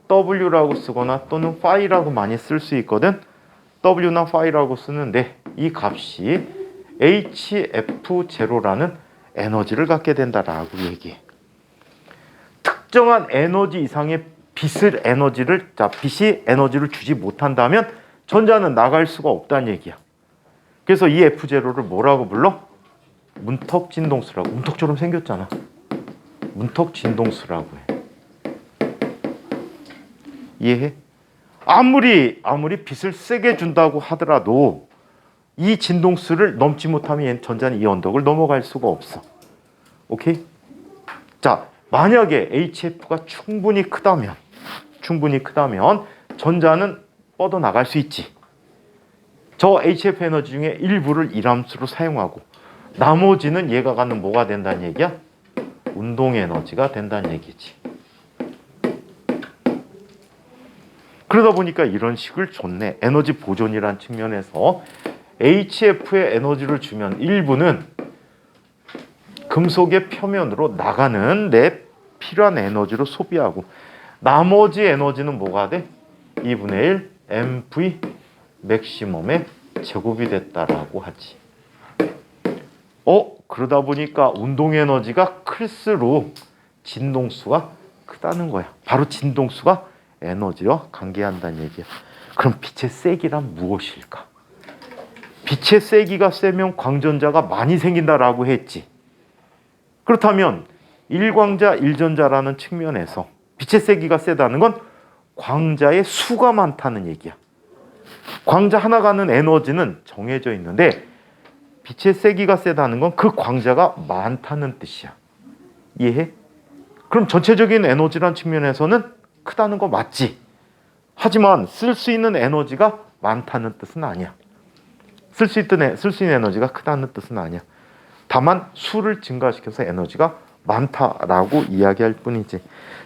W라고 쓰거나 또는 파이라고 많이 쓸 수 있거든. W나 파이라고 쓰는데 이 값이 HF0라는 에너지를 갖게 된다라고 얘기해. 특정한 에너지 이상의 빛이 에너지를 주지 못한다면 전자는 나갈 수가 없다는 얘기야. 그래서 이 F0를 뭐라고 불러? 문턱진동수라고. 문턱처럼 생겼잖아. 문턱진동수라고 해. 이해해? 아무리 빛을 세게 준다고 하더라도 이 진동수를 넘지 못하면 전자는 이 언덕을 넘어갈 수가 없어. 오케이? 자, 만약에 HF가 충분히 크다면 전자는 뻗어나갈 수 있지. 저 HF 에너지 중에 일부를 1함수로 사용하고 나머지는 얘가 갖는 뭐가 된다는 얘기야? 운동 에너지가 된다는 얘기지. 그러다 보니까 이런 식을 줬네. 에너지 보존이라는 측면에서 HF에 에너지를 주면 일부는 금속의 표면으로 나가는 내 필요한 에너지로 소비하고 나머지 에너지는 뭐가 돼? 2분의 1 mv 맥시멈의 제곱이 됐다라고 하지. 그러다 보니까 운동 에너지가 클수록 진동수가 크다는 거야. 바로 진동수가 에너지와 관계한다는 얘기야. 그럼 빛의 세기란 무엇일까? 빛의 세기가 세면 광전자가 많이 생긴다라고 했지. 그렇다면 1광자 1전자라는 측면에서 빛의 세기가 세다는 건 광자의 수가 많다는 얘기야. 광자 하나 가는 에너지는 정해져 있는데 빛의 세기가 세다는 건 그 광자가 많다는 뜻이야. 이해해? 그럼 전체적인 에너지란 측면에서는 크다는 거 맞지? 하지만 쓸 수 있는 에너지가 많다는 뜻은 아니야. 쓸 수 있는 에너지가 크다는 뜻은 아니야. 다만 수를 증가시켜서 에너지가 많다라고 이야기할 뿐이지.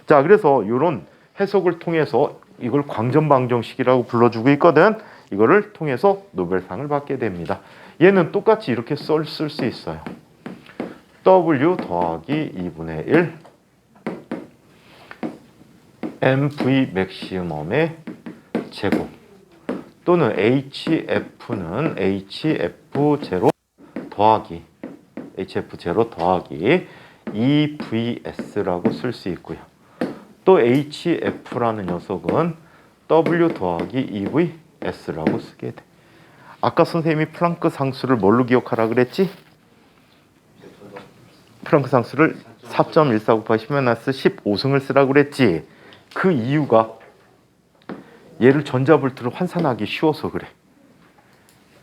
자, 그래서 이런 해석을 통해서 이걸 광전방정식이라고 불러주고 있거든. 이거를 통해서 노벨상을 받게 됩니다. 얘는 똑같이 이렇게 쓸 수 있어요. W 더하기 2분의 1 mv 맥시멈의 제곱 또는 HF는 HF0 더하기 2VS라고 쓸 수 있고요. 또 HF라는 녀석은 W 더하기 2VS라고 쓰게 돼. 아까 선생님이 플랑크 상수를 뭘로 기억하라 그랬지? 플랑크 상수를 4.14 곱하기 10-15승을 쓰라고 그랬지. 그 이유가 얘를 전자볼트로 환산하기 쉬워서 그래.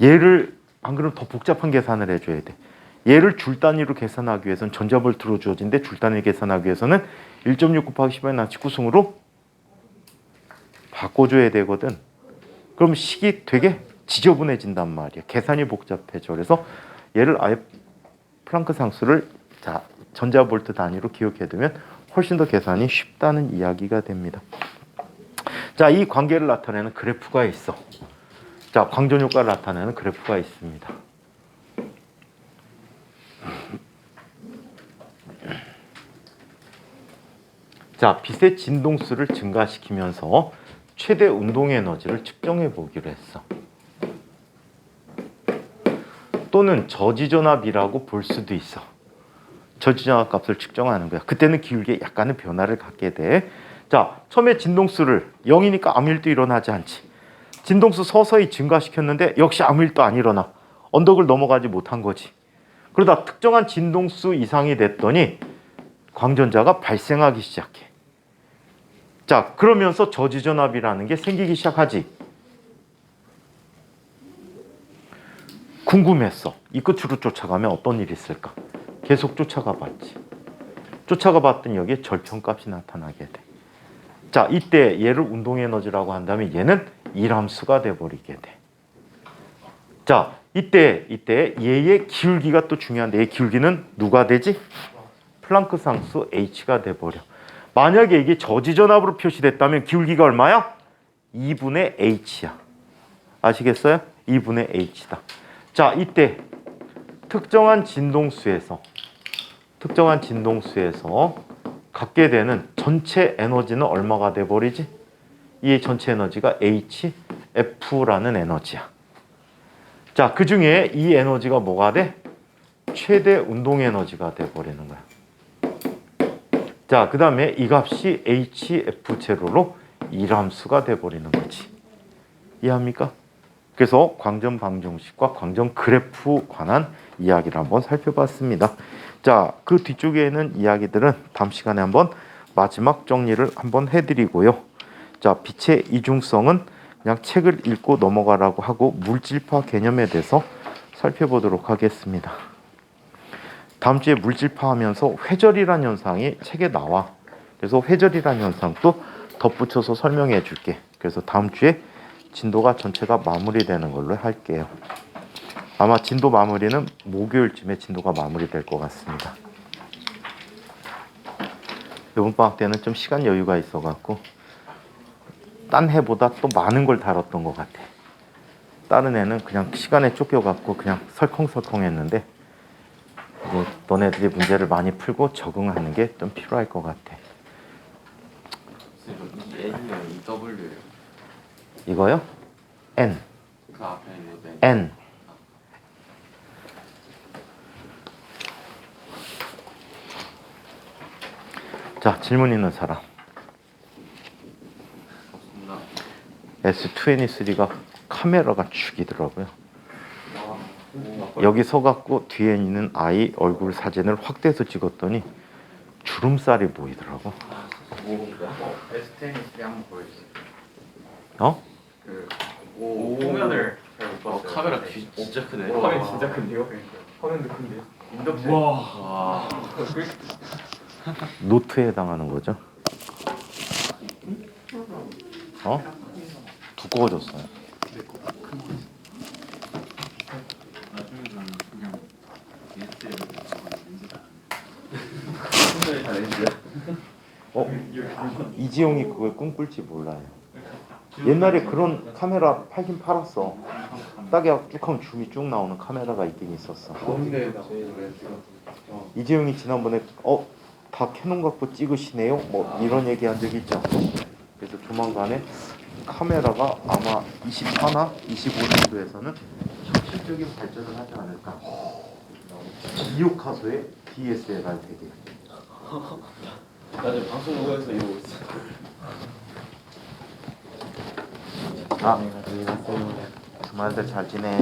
얘를 안 그러면 더 복잡한 계산을 해줘야 돼. 얘를 줄 단위로 계산하기 위해서는 전자볼트로 주어진데 줄 단위 계산하기 위해서는 1.6 곱하기 10-19승으로 바꿔줘야 되거든. 그럼 식이 되게 지저분해진단 말이야. 계산이 복잡해져. 그래서 얘를 아예 플랑크 상수를 전자볼트 단위로 기억해두면 훨씬 더 계산이 쉽다는 이야기가 됩니다. 자, 이 관계를 나타내는 그래프가 있어. 자, 광전 효과를 나타내는 그래프가 있습니다. 자, 빛의 진동수를 증가시키면서 최대 운동 에너지를 측정해 보기로 했어. 또는 저지전압이라고 볼 수도 있어. 저지전압 값을 측정하는 거야. 그때는 기울기에 약간의 변화를 갖게 돼. 자, 처음에 진동수를 0이니까 아무 일도 일어나지 않지. 진동수 서서히 증가시켰는데 역시 아무 일도 안 일어나. 언덕을 넘어가지 못한 거지. 그러다 특정한 진동수 이상이 됐더니 광전자가 발생하기 시작해. 자, 그러면서 저지전압이라는 게 생기기 시작하지. 궁금했어. 이 끝으로 쫓아가면 어떤 일이 있을까? 계속 쫓아가 봤지. 쫓아가 봤더니 여기에 절편값이 나타나게 돼. 자, 이때 얘를 운동에너지라고 한다면 얘는 일함수가 돼버리게 돼. 자, 이때 얘의 기울기가 또 중요한데, 얘의 기울기는 누가 되지? 플랑크 상수 h가 돼버려. 만약에 이게 저지전압으로 표시됐다면 기울기가 얼마야? 2분의 h야. 아시겠어요? 2분의 h다. 자, 이때 특정한 진동수에서 갖게 되는 전체 에너지는 얼마가 돼버리지? 이 전체 에너지가 hf라는 에너지야. 자, 그 중에 이 에너지가 뭐가 돼? 최대 운동 에너지가 돼버리는 거야. 자, 그 다음에 이 값이 hf0로 일함수가 돼버리는 거지. 이해합니까? 그래서 광전 방정식과 광전 그래프 관한 이야기를 한번 살펴봤습니다. 자, 그 뒤쪽에 있는 이야기들은 다음 시간에 한번 마지막 정리를 한번 해드리고요. 자, 빛의 이중성은 그냥 책을 읽고 넘어가라고 하고 물질파 개념에 대해서 살펴보도록 하겠습니다. 다음 주에 물질파 하면서 회절이란 현상이 책에 나와. 그래서 회절이란 현상도 덧붙여서 설명해 줄게. 그래서 다음 주에 진도가 전체가 마무리되는 걸로 할게요. 아마 진도 마무리는 목요일쯤에 진도가 마무리될 것 같습니다. 이번 방학 때는 좀 시간 여유가 있어갖고 딴 해보다 또 많은 걸 다뤘던 것 같아. 다른 애는 그냥 시간에 쫓겨갖고 그냥 설컹설컹 했는데 이제 너네들이 문제를 많이 풀고 적응하는 게 좀 필요할 것 같아. 이 N이랑 이 W예요. 이거요? N. 그 앞에 있는 N. 자, 질문 있는 사람. 없습니다. S23가 카메라가 죽이더라고요. 여기 서갖고 뒤에 있는 아이 얼굴 사진을 확대해서 찍었더니 주름살이 보이더라고. S10이 한번 보여주세요. 어? 오, 화면을 잘 못 봤어요. 카메라 진짜 크네. 화면 진짜 큰데요? 화면도 큰데요? 인덕션. 와. 노트에 해당하는 거죠. 어? 두꺼워졌어요. 이지용이 그걸 꿈꿀지 몰라요. 옛날에 그런 카메라 팔긴 팔았어. 딱이 쭉 하면 줌이 쭉 나오는 카메라가 있긴 있었어. 이지용이 지난번에 다 캐논 갖고 찍으시네요? 뭐 이런 얘기 한 적이 있죠. 그래서 조만간에 카메라가 아마 24나 25년도에서는 혁신적인 발전을 하지 않을까. 이오카소의 DSLR 대계. 나 지금 방송국에서 이러고 있어. 주말들 잘 지내.